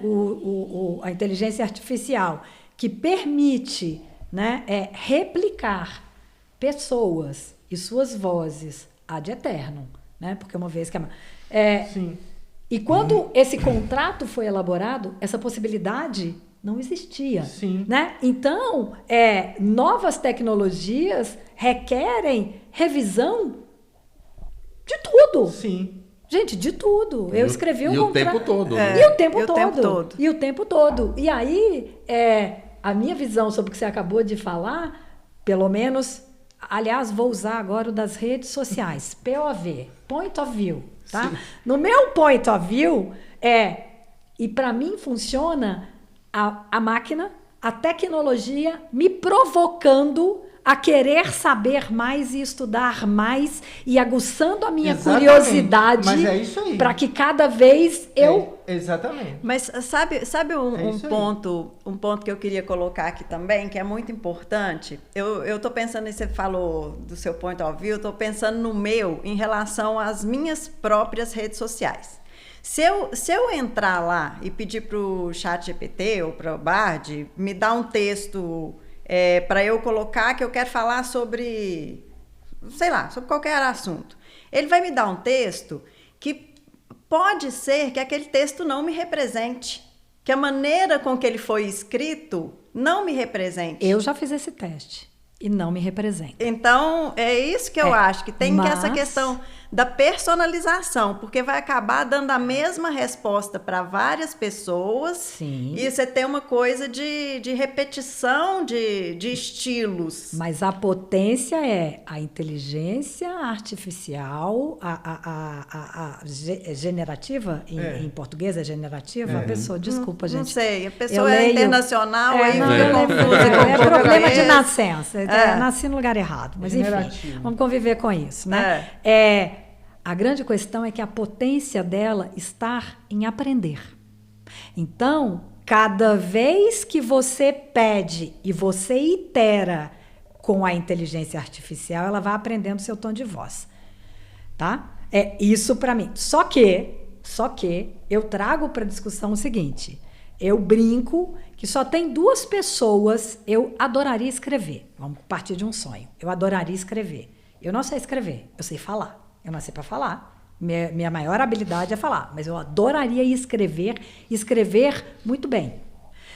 a inteligência artificial, que permite, né, replicar pessoas e suas vozes ad eternum, né? Porque uma vez que Sim. E quando esse contrato foi elaborado, essa possibilidade não existia. Sim. Né? Então, novas tecnologias requerem revisão de tudo. Sim. Gente, de tudo. Eu escrevi um contrato. E o tempo todo. E o tempo todo. E aí, a minha visão sobre o que você acabou de falar, pelo menos, aliás, vou usar agora o das redes sociais, POV, Point of View. Tá? No meu Point of View, e para mim funciona a máquina, a tecnologia me provocando a querer saber mais e estudar mais e aguçando a minha curiosidade para que cada vez eu... Exatamente. Mas sabe um ponto que eu queria colocar aqui também, que é muito importante? Eu estou pensando, você falou do seu point of view, eu estou pensando no meu em relação às minhas próprias redes sociais. Se eu entrar lá e pedir para o ChatGPT ou para o Bard me dar um texto para eu colocar que eu quero falar sobre, sei lá, sobre qualquer assunto, ele vai me dar um texto que pode ser que aquele texto não me represente, que a maneira com que ele foi escrito não me represente. Eu já fiz esse teste e não me representa. Então, é isso que eu acho, que tem essa questão da personalização, porque vai acabar dando a mesma resposta para várias pessoas. Sim. E você tem uma coisa de repetição de estilos. Mas a potência é a inteligência artificial, a generativa, em português é generativa, a pessoa, desculpa, gente. Não sei, a pessoa é internacional, aí fica confusa. É problema de nascença, nasci no lugar errado, mas enfim, vamos conviver com isso, né? A grande questão é que a potência dela está em aprender. Então, cada vez que você pede e você itera com a inteligência artificial, ela vai aprendendo seu tom de voz, tá? É isso para mim. Só que eu trago para discussão o seguinte: eu brinco que só tem 2 pessoas. Eu adoraria escrever. Vamos partir de um sonho. Eu adoraria escrever. Eu não sei escrever, eu sei falar. Eu nasci para falar. Minha maior habilidade é falar, mas eu adoraria escrever muito bem.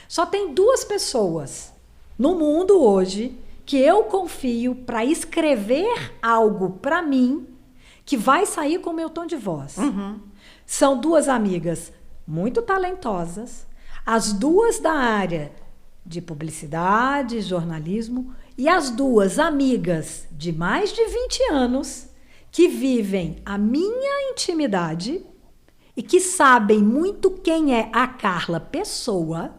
Só tem 2 pessoas no mundo hoje que eu confio para escrever algo para mim que vai sair com o meu tom de voz. São 2 amigas muito talentosas, as 2 da área de publicidade, jornalismo, e as 2 amigas de mais de 20 anos que vivem a minha intimidade e que sabem muito quem é a Carla pessoa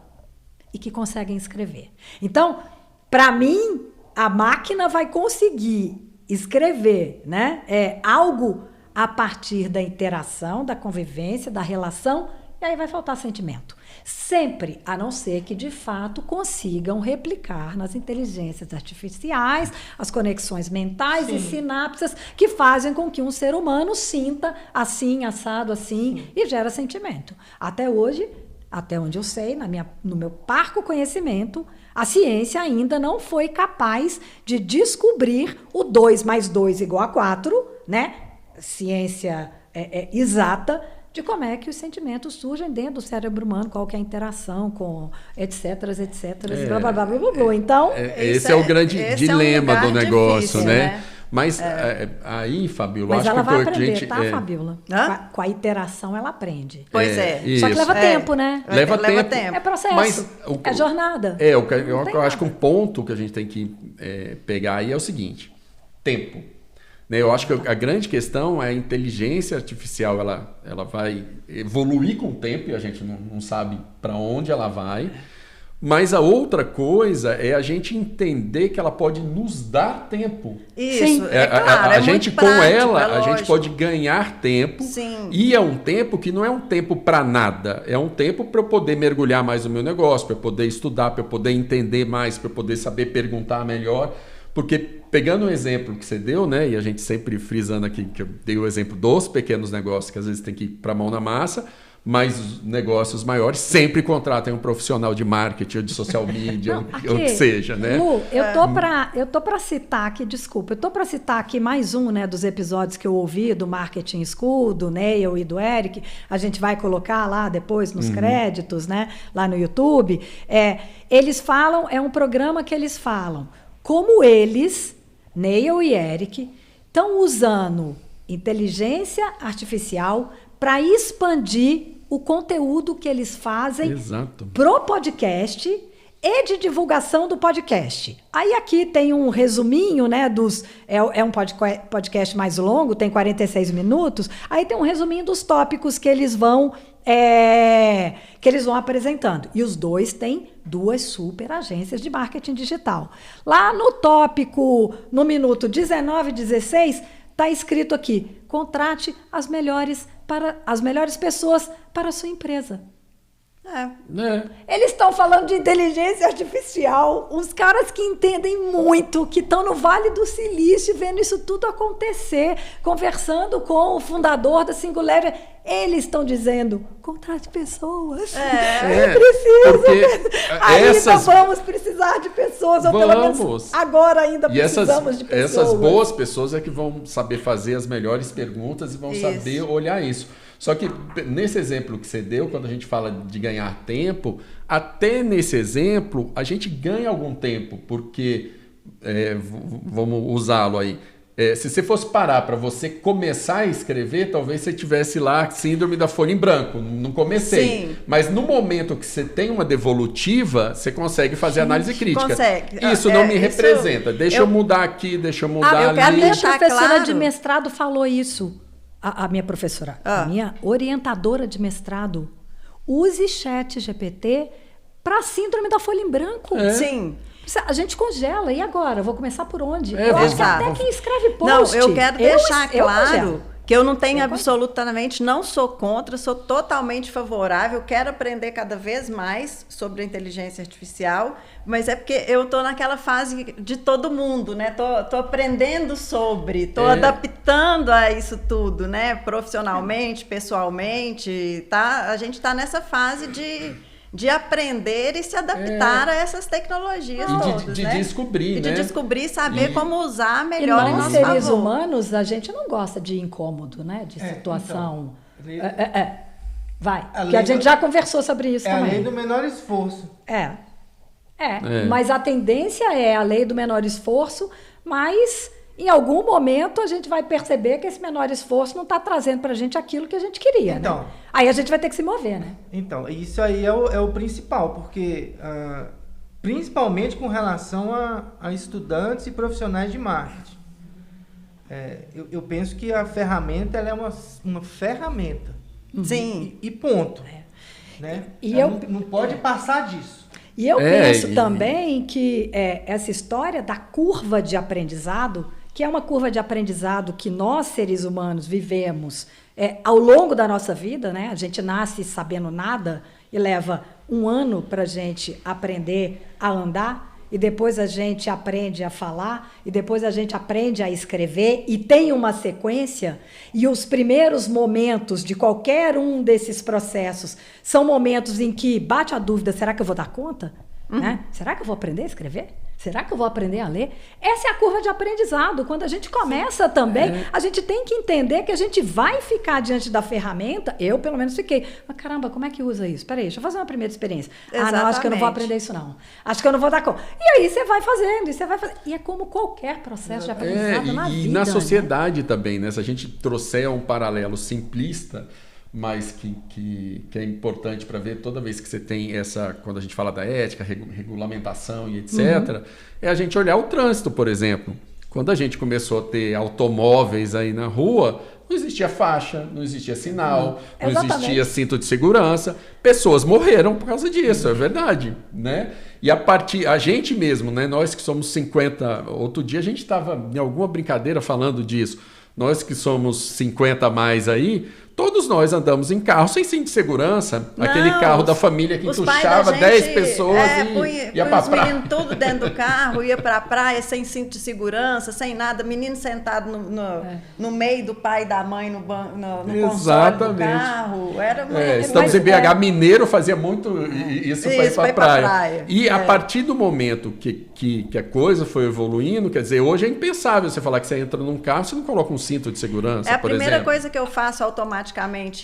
e que conseguem escrever. Então, para mim, a máquina vai conseguir escrever, né? Algo a partir da interação, da convivência, da relação, e aí vai faltar sentimento. Sempre, a não ser que, de fato, consigam replicar nas inteligências artificiais as conexões mentais e sinapses que fazem com que um ser humano sinta assim, assado, assim, e gera sentimento. Até hoje, até onde eu sei, no meu parco conhecimento, a ciência ainda não foi capaz de descobrir o 2 mais 2 igual a 4, né? Ciência exata, de como é que os sentimentos surgem dentro do cérebro humano, qual que é a interação com etc, blá, blá, blá, blá, blá, blá. Então, esse é o grande dilema do negócio, difícil, né? Mas aí, Fabíola, mas acho ela que vai a aprender, gente... tá, Fabíola? Com a iteração ela aprende. Pois é. Só que isso. leva tempo, né? Leva tempo. É processo, Mas é jornada. Eu acho que um ponto que a gente tem que pegar aí é o seguinte: tempo. Né? Eu acho que a grande questão é a inteligência artificial, ela vai evoluir com o tempo e a gente não sabe para onde ela vai. Mas a outra coisa é a gente entender que ela pode nos dar tempo. Isso, Sim. claro, a gente muito com prático, ela, a lógico. gente pode ganhar tempo. Sim. E é um tempo que não é um tempo para nada. É um tempo para eu poder mergulhar mais no meu negócio, para eu poder estudar, para eu poder entender mais, para eu poder saber perguntar melhor. Porque pegando o exemplo que você deu, né, e a gente sempre frisando aqui que eu dei o exemplo dos pequenos negócios, que às vezes tem que ir para a mão na massa, mas os negócios maiores sempre contratem um profissional de marketing ou de social media, ou o que seja, né? Lu, eu tô para citar aqui, desculpa, eu tô para citar aqui mais um, né, dos episódios que eu ouvi do Marketing School, do Neil e do Eric. A gente vai colocar lá depois nos créditos, né, lá no YouTube. Eles falam, é um programa que eles falam como eles, Neil e Eric, estão usando inteligência artificial para expandir o conteúdo que eles fazem pro podcast e de divulgação do podcast. Aí aqui tem um resuminho, né, é um podcast mais longo, tem 46 minutos, aí tem um resuminho dos tópicos que eles vão apresentando. E os dois têm 2 super agências de marketing digital. Lá no tópico, no minuto 19 e 16, está escrito aqui: contrate as melhores pessoas para a sua empresa. Eles estão falando de inteligência artificial, uns caras que entendem muito, que estão no Vale do Silício, vendo isso tudo acontecer, conversando com o fundador da Singularity. Eles estão dizendo: contrate pessoas. Ainda vamos precisar de pessoas, ou pelo menos agora ainda precisamos de pessoas. Essas boas pessoas é que vão saber fazer as melhores perguntas e vão saber olhar isso. Só que nesse exemplo que você deu, quando a gente fala de ganhar tempo, até nesse exemplo a gente ganha algum tempo, porque, vamos usá-lo aí, se você fosse parar para você começar a escrever, talvez você tivesse lá síndrome da folha em branco, não comecei. Sim. Mas no momento que você tem uma devolutiva, você consegue fazer análise crítica. Consegue. Isso não me representa. Deixa eu mudar aqui, deixa eu mudar ali. A minha professora de mestrado falou isso. A minha professora, a minha orientadora de mestrado, use ChatGPT para síndrome da folha em branco. Sim. A gente congela. E agora? Eu vou começar por onde? Eu acho que até quem escreve post. Não, eu quero deixar claro que eu não tenho não sou contra, sou totalmente favorável, quero aprender cada vez mais sobre a inteligência artificial, mas é porque eu tô naquela fase de todo mundo, né? Tô aprendendo sobre, tô adaptando a isso tudo, né? Profissionalmente, pessoalmente, tá? A gente tá nessa fase de aprender e se adaptar a essas tecnologias todas, de né? descobrir, e né? de descobrir, saber como usar melhor em nós, nosso seres favor. humanos, a gente não gosta de incômodo, né? De situação. Então, Vai, que a gente já conversou sobre isso também. É a lei do menor esforço. Mas a tendência é a lei do menor esforço, mas em algum momento a gente vai perceber que esse menor esforço não está trazendo para a gente aquilo que a gente queria, né? Aí a gente vai ter que se mover, né? Então, isso aí é o principal, porque principalmente com relação a estudantes e profissionais de marketing. Eu penso que a ferramenta ela é uma ferramenta. Sim. E ponto. Né? E não pode passar disso. E eu penso também que essa história da curva de aprendizado, que é uma curva de aprendizado que nós, seres humanos, vivemos ao longo da nossa vida, né? A gente nasce sabendo nada e leva 1 ano para a gente aprender a andar, e depois a gente aprende a falar, e depois a gente aprende a escrever, e tem uma sequência, e os primeiros momentos de qualquer um desses processos são momentos em que bate a dúvida: será que eu vou dar conta? Né? Será que eu vou aprender a escrever? Será que eu vou aprender a ler? Essa é a curva de aprendizado. Quando a gente começa também, a gente tem que entender que a gente vai ficar diante da ferramenta. Eu, pelo menos, fiquei. Mas, caramba, como é que usa isso? Peraí, deixa eu fazer uma primeira experiência. Exatamente. Não, acho que eu não vou aprender isso, não. Acho que eu não vou dar conta. E aí você vai fazendo, E é como qualquer processo de aprendizado na vida. E na sociedade também, né? Se a gente trouxer um paralelo simplista, mas que é importante para ver toda vez que você tem quando a gente fala da ética, regulamentação e etc., é a gente olhar o trânsito, por exemplo. Quando a gente começou a ter automóveis aí na rua, não existia faixa, não existia sinal, não existia cinto de segurança. Pessoas morreram por causa disso, é verdade, né? E a gente mesmo, né? Nós que somos 50, outro dia a gente estava em alguma brincadeira falando disso. Nós que somos 50 a mais aí, todos nós andamos em carro sem cinto de segurança. Aquele carro da família que entuchava 10 pessoas e ia pra praia. Os meninos tudo dentro do carro, ia pra praia sem cinto de segurança, sem nada. Menino sentado no meio do pai e da mãe no console do carro. Estamos em BH, mineiro fazia muito isso para ir pra praia. E a partir do momento que a coisa foi evoluindo, quer dizer, hoje é impensável você falar que você entra num carro, você não coloca um cinto de segurança, por exemplo. É a primeira coisa que eu faço automaticamente.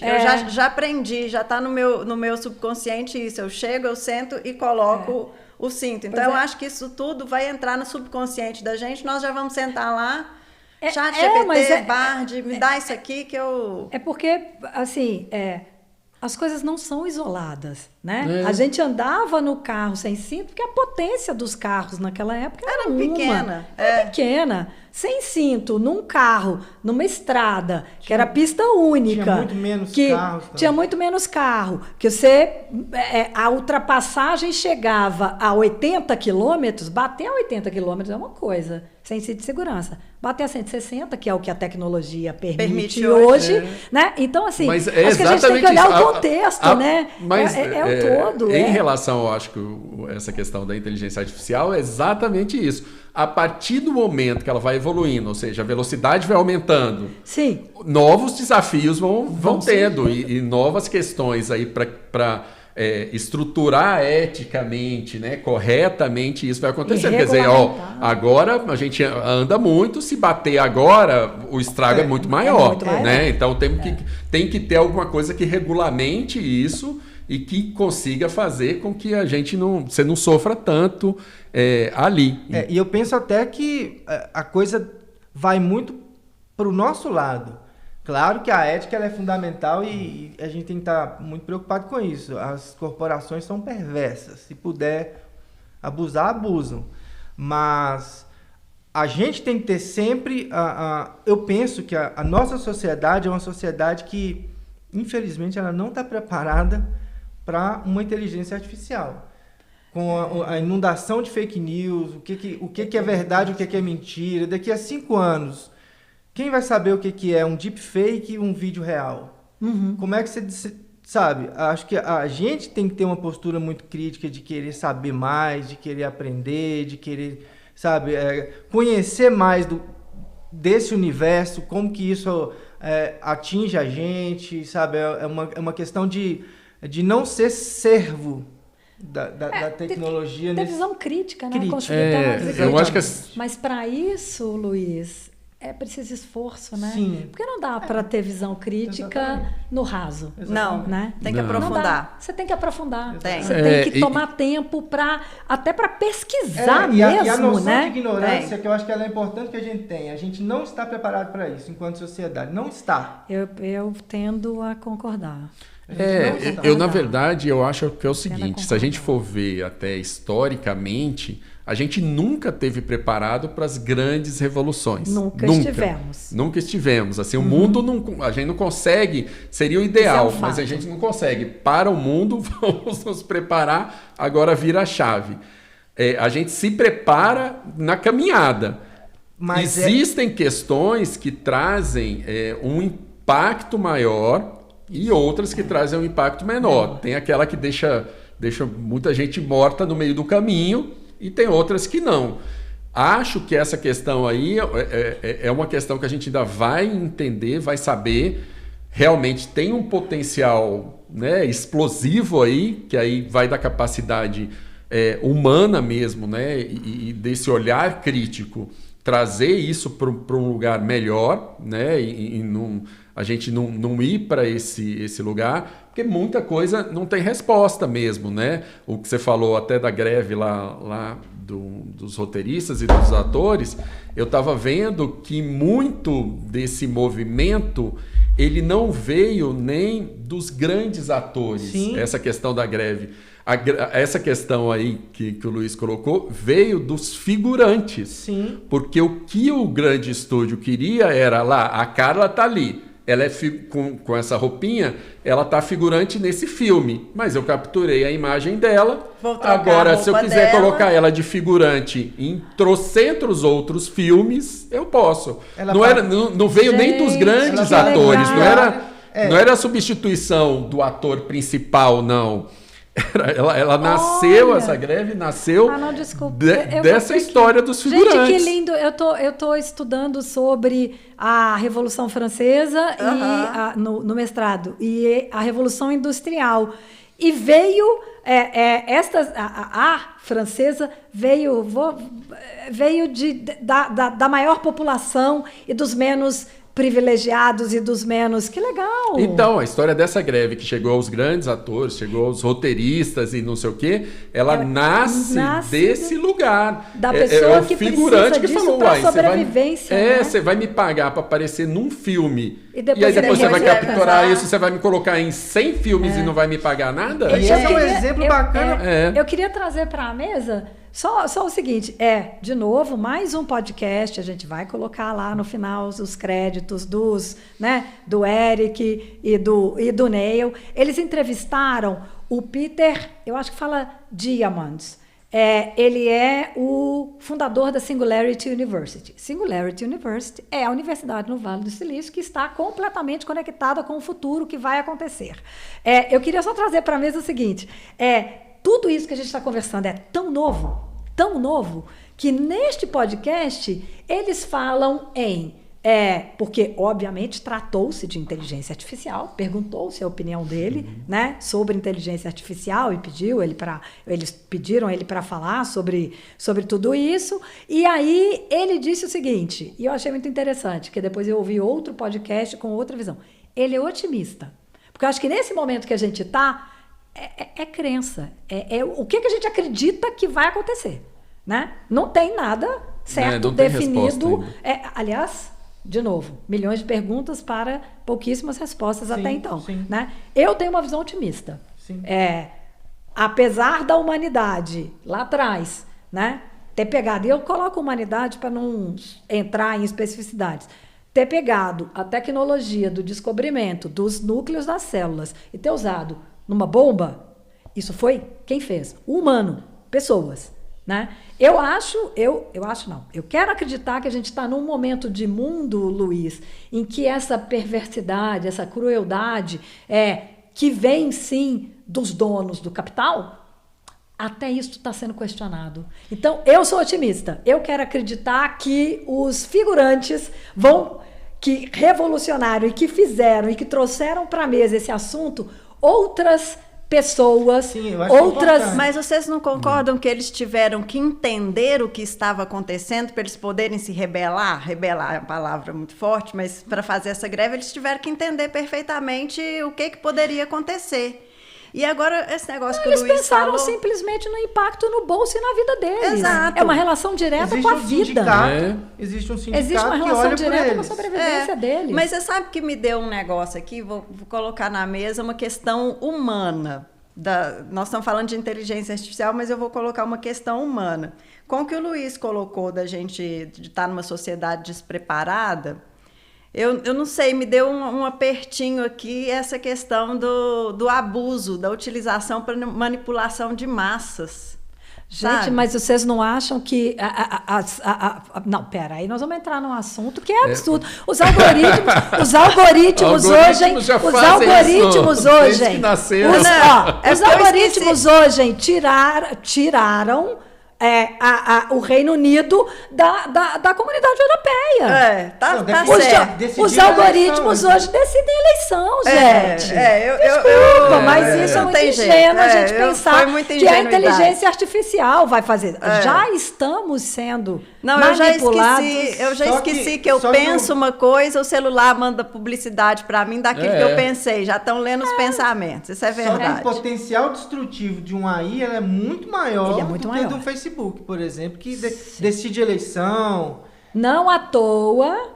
Eu já aprendi, já está no meu subconsciente isso. Eu chego, eu sento e coloco o cinto. Então, eu acho que isso tudo vai entrar no subconsciente da gente. Nós já vamos sentar lá, chat GPT, Bard, me dá isso aqui que eu... É porque, assim, as coisas não são isoladas, né? A gente andava no carro sem cinto porque a potência dos carros naquela época era pequena. Era pequena. Sem cinto, num carro, numa estrada, que era pista única. Tinha muito menos carros. Tinha muito menos carro. Que a ultrapassagem chegava a 80 quilômetros, bater a 80 quilômetros é uma coisa, sem cinto de segurança. Bater a 160, que é o que a tecnologia permite hoje, né? Então, assim, mas acho que a gente tem que olhar o contexto, né? Mas o todo. Em relação, eu acho que essa questão da inteligência artificial é exatamente isso. A partir do momento que ela vai evoluindo, ou seja, a velocidade vai aumentando, sim, novos desafios vão tendo e novas questões aí para estruturar eticamente, né, corretamente, isso vai acontecer. Quer dizer, agora a gente anda muito, se bater agora, o estrago é muito maior, né? Então tem que ter alguma coisa que regulamente isso e que consiga fazer com que você não sofra tanto ali. E eu penso até que a coisa vai muito para o nosso lado. Claro que a ética ela é fundamental e a gente tem que estar muito preocupado com isso. As corporações são perversas. Se puder abusar, abusam. Mas a gente tem que ter sempre... eu penso que a nossa sociedade é uma sociedade que, infelizmente, ela não está preparada para uma inteligência artificial. Com a inundação de fake news, o que é verdade, o que é mentira. Daqui a 5 anos, quem vai saber o que é um deepfake e um vídeo real? Como é que você sabe? Acho que a gente tem que ter uma postura muito crítica de querer saber mais, de querer aprender, de querer, sabe, conhecer mais desse universo, como que isso atinge a gente, sabe? É uma questão de não ser servo da tecnologia. Ter visão crítica, né? Eu acho que Mas para isso, Luiz, é preciso esforço, né? Sim. Porque não dá para ter visão crítica no raso. Não, né? Tem que aprofundar. Você tem que aprofundar. Você tem que tomar tempo até para pesquisar mesmo, e a noção né? de ignorância, que eu acho que ela é importante que a gente tenha. A gente não está preparado para isso enquanto sociedade. Não está. Eu tendo a concordar. Na verdade, eu acho que é o seguinte, se a gente for ver até historicamente, a gente nunca teve preparado para as grandes revoluções. Nunca estivemos. Assim, o mundo, a gente não consegue, seria o ideal, mas a gente não consegue. Para o mundo, vamos nos preparar, agora vira a chave. A gente se prepara na caminhada. Mas existem questões que trazem um impacto maior e outras que trazem um impacto menor. Tem aquela que deixa muita gente morta no meio do caminho e tem outras que não. Acho que essa questão aí é uma questão que a gente ainda vai entender, vai saber. Realmente tem um potencial, né, explosivo aí, que aí vai da capacidade humana mesmo, né? E desse olhar crítico, trazer isso para um lugar melhor, né? A gente não ir para esse lugar, porque muita coisa não tem resposta mesmo, né? O que você falou até da greve lá dos roteiristas e dos atores, eu estava vendo que muito desse movimento ele não veio nem dos grandes atores. Sim. Essa questão da greve. Essa questão aí que o Luiz colocou veio dos figurantes. Sim. Porque o que o grande estúdio queria era lá, a Carla tá ali. Ela com essa roupinha, ela tá figurante nesse filme, mas eu capturei a imagem dela. Agora, se eu quiser colocar ela de figurante em trocentos outros filmes, eu posso. Não veio nem dos grandes atores, não era a substituição do ator principal, não. Ela nasceu, essa greve nasceu dessa história dos figurantes. Gente, que lindo! Eu tô estudando sobre a Revolução Francesa e no mestrado e a Revolução Industrial. E veio a francesa veio da maior população e dos menos privilegiados e dos menos. Que legal! Então, a história dessa greve que chegou aos grandes atores, chegou aos roteiristas e não sei o quê, ela nasce desse lugar. Da pessoa que figurante precisa que falou, para sobrevivência. Você vai me pagar para aparecer num filme e aí depois você vai capturar isso, você vai me colocar em 100 filmes e não vai me pagar nada? Esse é um exemplo bacana. Eu queria trazer para a mesa só o seguinte, de novo, mais um podcast, a gente vai colocar lá no final os créditos do Eric e do Neil. Eles entrevistaram o Peter, eu acho que fala Diamandis. Ele é o fundador da Singularity University. Singularity University é a universidade no Vale do Silício que está completamente conectada com o futuro que vai acontecer. Eu queria só trazer para a mesa o seguinte, tudo isso que a gente está conversando é tão novo, que neste podcast eles falam porque, obviamente, tratou-se de inteligência artificial, perguntou-se a opinião dele, né, sobre inteligência artificial e eles pediram ele para falar sobre tudo isso. E aí ele disse o seguinte, e eu achei muito interessante, que depois eu ouvi outro podcast com outra visão. Ele é otimista, porque eu acho que nesse momento que a gente está, crença, o que a gente acredita que vai acontecer, né? Não tem nada certo, definido. Aliás, de novo, milhões de perguntas para pouquíssimas respostas até então. Sim. Né? Eu tenho uma visão otimista. Sim. Apesar da humanidade lá atrás, né, ter pegado, e eu coloco humanidade para não entrar em especificidades, ter pegado a tecnologia do descobrimento dos núcleos das células e ter usado numa bomba, isso foi quem fez? O humano, pessoas. Né? Eu quero acreditar que a gente está num momento de mundo, Luiz, em que essa perversidade, essa crueldade que vem sim dos donos do capital, até isso está sendo questionado. Então, eu sou otimista. Eu quero acreditar que os figurantes que revolucionaram e que fizeram e que trouxeram para a mesa esse assunto, outras pessoas, sim, eu acho outras... Mas vocês não concordam que eles tiveram que entender o que estava acontecendo para eles poderem se rebelar? Rebelar é uma palavra muito forte, mas para fazer essa greve eles tiveram que entender perfeitamente o que poderia acontecer. E agora, esse negócio que o Luiz falou... Eles pensaram simplesmente no impacto no bolso e na vida deles. Exato. É uma relação direta com a vida. Existe um sindicato existe uma relação direta com a sobrevivência deles. Mas você sabe que me deu um negócio aqui, vou colocar na mesa uma questão humana. Nós estamos falando de inteligência artificial, mas eu vou colocar uma questão humana. Com o que o Luiz colocou da gente de estar numa sociedade despreparada... Eu não sei, me deu um apertinho aqui essa questão do abuso, da utilização para manipulação de massas. Gente, sabe? Mas vocês não acham que... Não, pera, aí nós vamos entrar num assunto que é absurdo. Os algoritmos hoje tiraram o Reino Unido da comunidade europeia. Tá Não, certo. Os algoritmos hoje decidem eleição, gente. Desculpa, Mas isso é muito ingênuo a gente pensar que a inteligência artificial vai fazer. Já estamos sendo manipulados. Eu já esqueci que eu penso uma coisa, o celular manda publicidade para mim daquilo que eu pensei. Já estão lendo os pensamentos. Isso é verdade. Só que o potencial destrutivo de um AI é muito maior do que do Facebook, por exemplo, que decide eleição. Não à toa,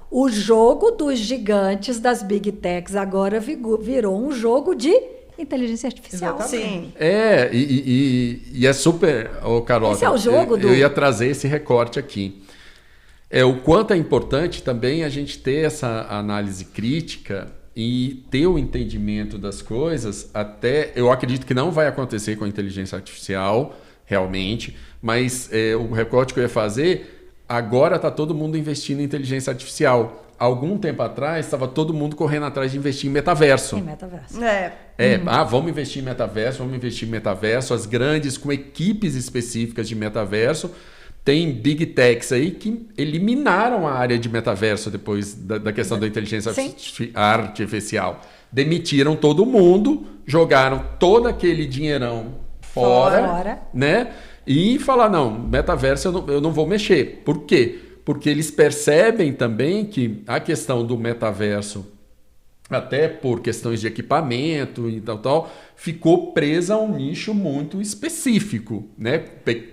o jogo dos gigantes das Big Techs agora virou um jogo de inteligência artificial. Sim. E é super, Carol. Esse é o jogo eu ia trazer esse recorte aqui. O quanto é importante também a gente ter essa análise crítica e ter o entendimento das coisas. Até eu acredito que não vai acontecer com a inteligência artificial, realmente, mas o recorte que eu ia fazer, agora está todo mundo investindo em inteligência artificial. Algum tempo atrás, estava todo mundo correndo atrás de investir em metaverso. Vamos investir em metaverso, as grandes com equipes específicas de metaverso. Tem Big Techs aí que eliminaram a área de metaverso depois da questão da inteligência artificial. Demitiram todo mundo, jogaram todo aquele dinheirão fora. Né? E falaram, não, metaverso eu não vou mexer. Por quê? Porque eles percebem também que a questão do metaverso, até por questões de equipamento e tal, ficou presa a um nicho muito específico, né?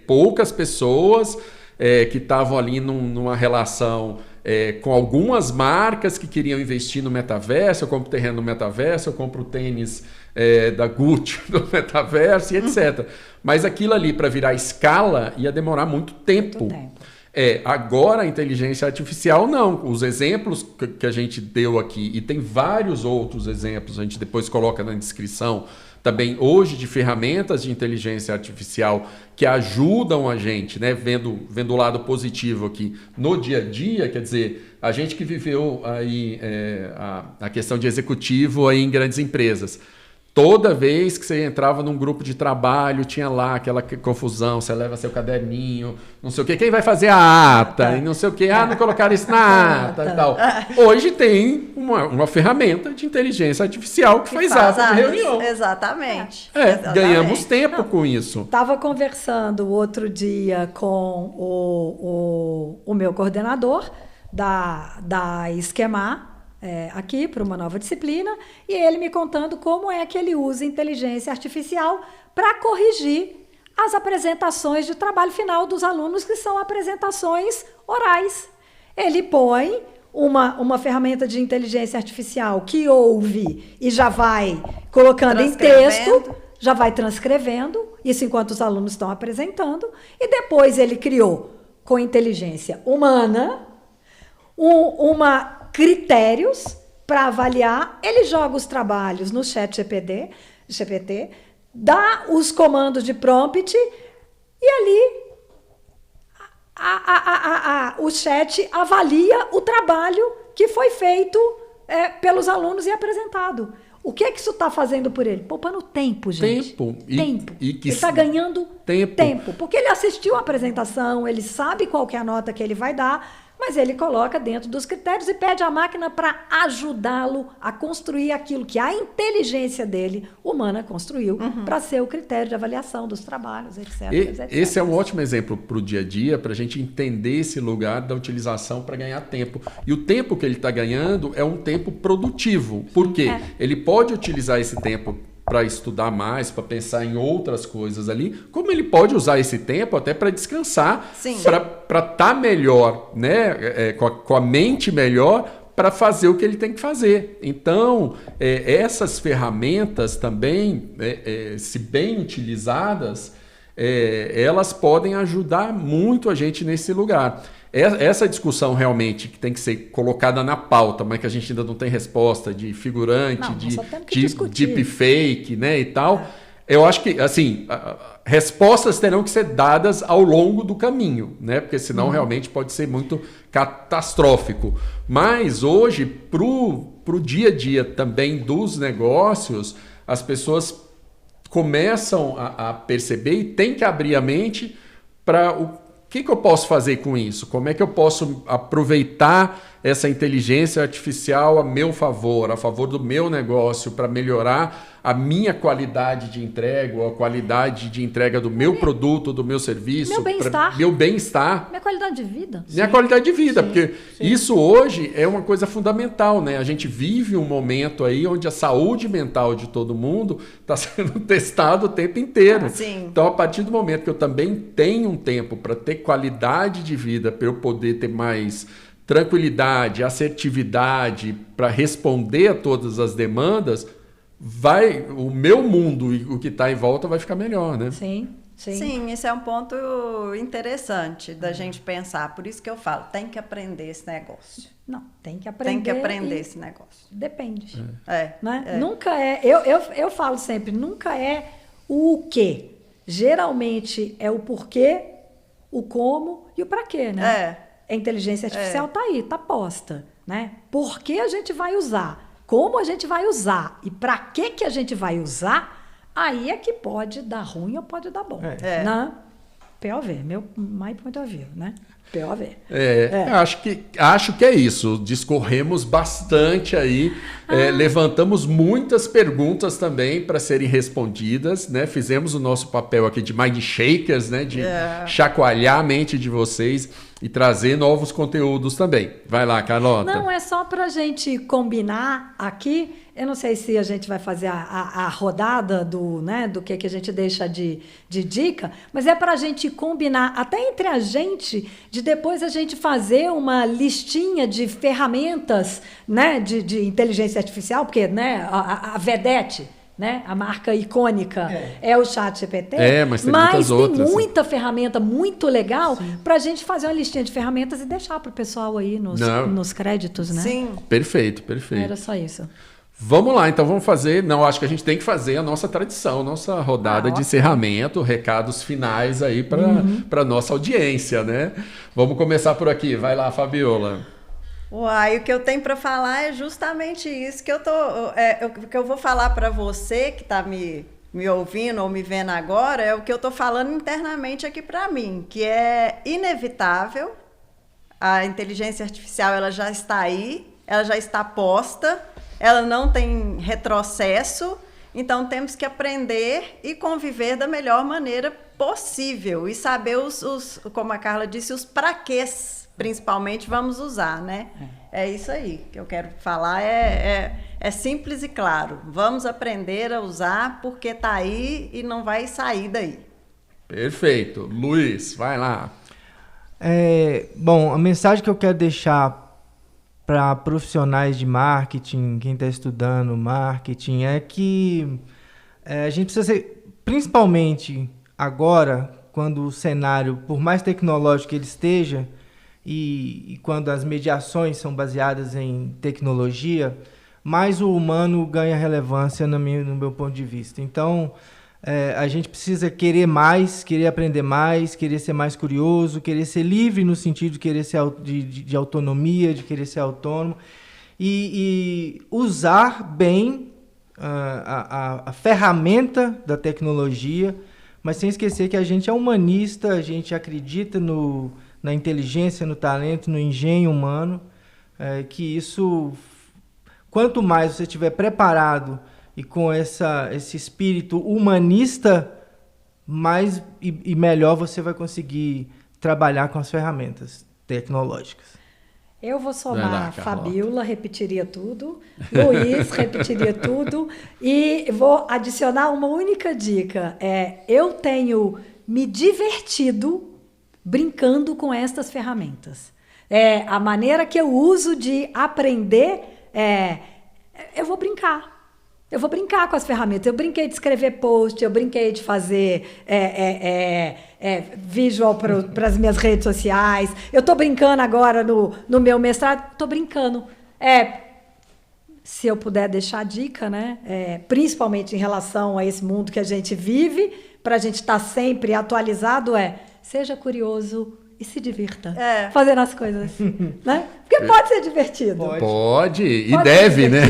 Poucas pessoas que estavam ali numa relação com algumas marcas que queriam investir no metaverso. Eu compro terreno no metaverso, eu compro tênis da Gucci no metaverso e etc. Mas aquilo ali, para virar escala, ia demorar muito tempo. Agora a inteligência artificial não. Os exemplos que a gente deu aqui, e tem vários outros exemplos, a gente depois coloca na descrição também hoje de ferramentas de inteligência artificial que ajudam a gente, né, vendo o lado positivo aqui no dia a dia. Quer dizer, a gente que viveu aí a questão de executivo aí em grandes empresas. Toda vez que você entrava num grupo de trabalho, tinha lá aquela confusão, você leva seu caderninho, não sei o quê, quem vai fazer a ata, e não sei o quê, não colocaram isso na ata e tal. Hoje tem uma ferramenta de inteligência artificial que faz ata de reunião. Exatamente. Ganhamos tempo com isso. Estava conversando outro dia com o meu coordenador da Esquemar, aqui para uma nova disciplina, e ele me contando como é que ele usa inteligência artificial para corrigir as apresentações de trabalho final dos alunos, que são apresentações orais. Ele põe uma ferramenta de inteligência artificial que ouve e já vai colocando em texto, já vai transcrevendo, isso enquanto os alunos estão apresentando, e depois ele criou, com inteligência humana, critérios para avaliar. Ele joga os trabalhos no GPT, dá os comandos de prompt, e ali o chat avalia o trabalho que foi feito pelos alunos e apresentado. O que é que isso está fazendo por ele? Poupando tempo, gente. Tempo. Ele está ganhando tempo. Porque ele assistiu a apresentação, ele sabe qual que é a nota que ele vai dar, mas ele coloca dentro dos critérios e pede à máquina para ajudá-lo a construir aquilo que a inteligência dele, humana, construiu para ser o critério de avaliação dos trabalhos, etc. Esse é um ótimo exemplo para o dia a dia, para a gente entender esse lugar da utilização para ganhar tempo. E o tempo que ele está ganhando é um tempo produtivo. Por quê? Ele pode utilizar esse tempo para estudar mais, para pensar em outras coisas ali, como ele pode usar esse tempo até para descansar, para estar melhor, né? Com a mente melhor, para fazer o que ele tem que fazer. Então, essas ferramentas também, se bem utilizadas, elas podem ajudar muito a gente nesse lugar. Essa discussão realmente que tem que ser colocada na pauta, mas que a gente ainda não tem resposta de figurante, de deepfake, né, e tal. Eu acho que, assim, respostas terão que ser dadas ao longo do caminho, né? Porque senão realmente pode ser muito catastrófico. Mas hoje, pro dia a dia também dos negócios, as pessoas começam a perceber e tem que abrir a mente para o que eu posso fazer com isso? Como é que eu posso aproveitar essa inteligência artificial a meu favor, a favor do meu negócio, para melhorar a minha qualidade de entrega, ou a qualidade de entrega do meu produto, do meu serviço, meu bem-estar, minha qualidade de vida. Minha qualidade de vida, porque isso hoje é uma coisa fundamental, né? A gente vive um momento aí onde a saúde mental de todo mundo está sendo testada o tempo inteiro. Então, a partir do momento que eu também tenho um tempo para ter qualidade de vida, para eu poder ter mais tranquilidade, assertividade para responder a todas as demandas, o meu mundo e o que está em volta vai ficar melhor, né? Sim, esse é um ponto interessante da gente pensar. Por isso que eu falo, tem que aprender esse negócio. Não, tem que aprender. Tem que aprender esse negócio. Depende. Né? Nunca é. Eu falo sempre, nunca é o quê. Geralmente é o porquê, o como e o para quê, né? A inteligência artificial está aí, está posta, né? Por que a gente vai usar? Como a gente vai usar? E para que a gente vai usar? Aí é que pode dar ruim ou pode dar bom. Né? POV, meu my point of view, né? POV. Acho que é isso. Discorremos bastante aí, levantamos muitas perguntas também para serem respondidas, né? Fizemos o nosso papel aqui de mind shakers, né? De chacoalhar a mente de vocês e trazer novos conteúdos também. Vai lá, Carlota. Não, é só para a gente combinar aqui. Eu não sei se a gente vai fazer a rodada do que a gente deixa de dica, mas é para a gente combinar até entre a gente, de depois a gente fazer uma listinha de ferramentas, né, de inteligência artificial, porque, né, a Vedete, né, a marca icônica é o ChatGPT, mas tem muitas outras. Tem muita ferramenta muito legal para a gente fazer uma listinha de ferramentas e deixar para o pessoal aí nos créditos, né? Sim. Perfeito. Era só isso. Vamos lá, então vamos fazer. Não, acho que a gente tem que fazer a nossa tradição, nossa rodada de encerramento, recados finais aí para nossa audiência, né? Vamos começar por aqui. Vai lá, Fabiola. O que eu tenho para falar é justamente isso que que eu vou falar para você que está me ouvindo ou me vendo agora, é o que eu estou falando internamente aqui para mim, que é inevitável. A inteligência artificial ela já está aí, ela já está posta. Ela não tem retrocesso, então temos que aprender e conviver da melhor maneira possível e saber como a Carla disse, os praquês, principalmente, vamos usar, né? É isso aí que eu quero falar, é simples e claro. Vamos aprender a usar porque está aí e não vai sair daí. Perfeito. Luiz, vai lá. Bom, a mensagem que eu quero deixar para profissionais de marketing, quem está estudando marketing, é que a gente precisa ser, principalmente agora, quando o cenário, por mais tecnológico que ele esteja, e quando as mediações são baseadas em tecnologia, mais o humano ganha relevância no meu ponto de vista. Então, a gente precisa querer mais, querer aprender mais, querer ser mais curioso, querer ser livre no sentido de querer ser de autonomia, de querer ser autônomo e usar bem a ferramenta da tecnologia, mas sem esquecer que a gente é humanista, a gente acredita na inteligência, no talento, no engenho humano, que isso, quanto mais você estiver preparado e com esse espírito humanista, mais e melhor você vai conseguir trabalhar com as ferramentas tecnológicas. Eu vou somar Fabiola, repetiria tudo, Luiz, repetiria tudo, e vou adicionar uma única dica. Eu tenho me divertido brincando com estas ferramentas. A maneira que eu uso de aprender eu vou brincar. Eu vou brincar com as ferramentas. Eu brinquei de escrever post, eu brinquei de fazer visual para as minhas redes sociais. Eu estou brincando agora no meu mestrado. Estou brincando. Se eu puder deixar a dica, né? Principalmente em relação a esse mundo que a gente vive, para a gente estar sempre atualizado, seja curioso e se divirta fazendo as coisas, né? Porque pode ser divertido. Pode e Pode deve, ser né?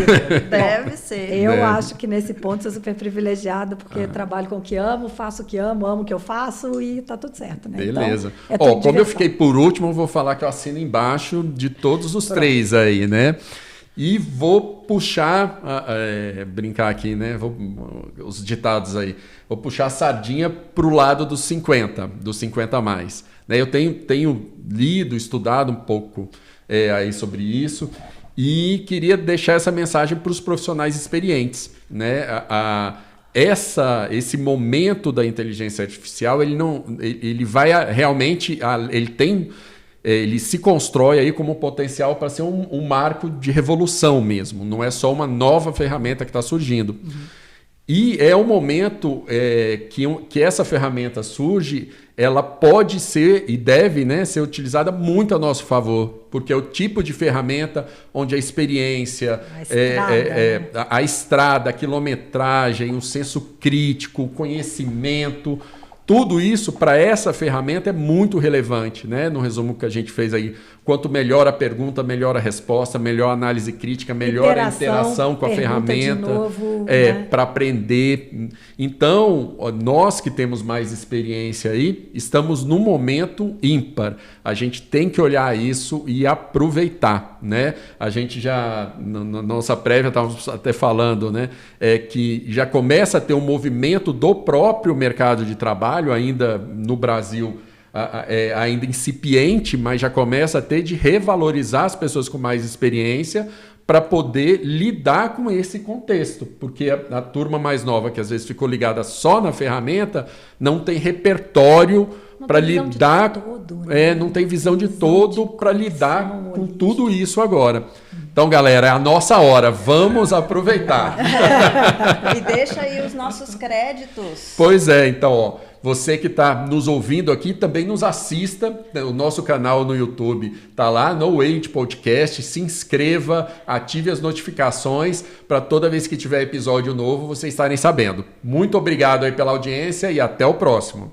Deve ser. Eu acho que nesse ponto sou super privilegiada, porque trabalho com o que amo, faço o que amo o que eu faço e tá tudo certo, né? Beleza. Então, é tudo como eu diversão. fiquei por último, eu vou falar que eu assino embaixo de todos os três aí, né? E vou puxar, brincar aqui, né? Os ditados aí. Vou puxar a sardinha para o lado dos 50 a mais. Né? Eu tenho lido, estudado um pouco aí sobre isso e queria deixar essa mensagem para os profissionais experientes. Né? Esse momento da inteligência artificial, ele vai realmente, ele se constrói aí como um potencial para ser um marco de revolução mesmo. Não é só uma nova ferramenta que está surgindo. E é o momento que essa ferramenta surge, ela pode ser e deve, né, ser utilizada muito a nosso favor, porque é o tipo de ferramenta onde a experiência, a estrada, a quilometragem, o senso crítico, o conhecimento, tudo isso para essa ferramenta é muito relevante, né? No resumo que a gente fez aí, quanto melhor a pergunta, melhor a resposta, melhor a análise crítica, melhor a interação com a ferramenta, para aprender. Então, nós que temos mais experiência aí, estamos num momento ímpar. A gente tem que olhar isso e aproveitar, né? A gente já, na nossa prévia, estávamos até falando, né? Que já começa a ter um movimento do próprio mercado de trabalho, ainda no Brasil, ainda incipiente, mas já começa a ter de revalorizar as pessoas com mais experiência para poder lidar com esse contexto, porque a turma mais nova, que às vezes ficou ligada só na ferramenta, não tem repertório para lidar, não tem visão de todo para lidar com tudo isso agora. Então, galera, é a nossa hora, vamos aproveitar. E deixa aí os nossos créditos. Pois é, então, você que está nos ouvindo aqui, também nos assista. O nosso canal no YouTube está lá, No Age Podcast. Se inscreva, ative as notificações para toda vez que tiver episódio novo, vocês estarem sabendo. Muito obrigado aí pela audiência e até o próximo.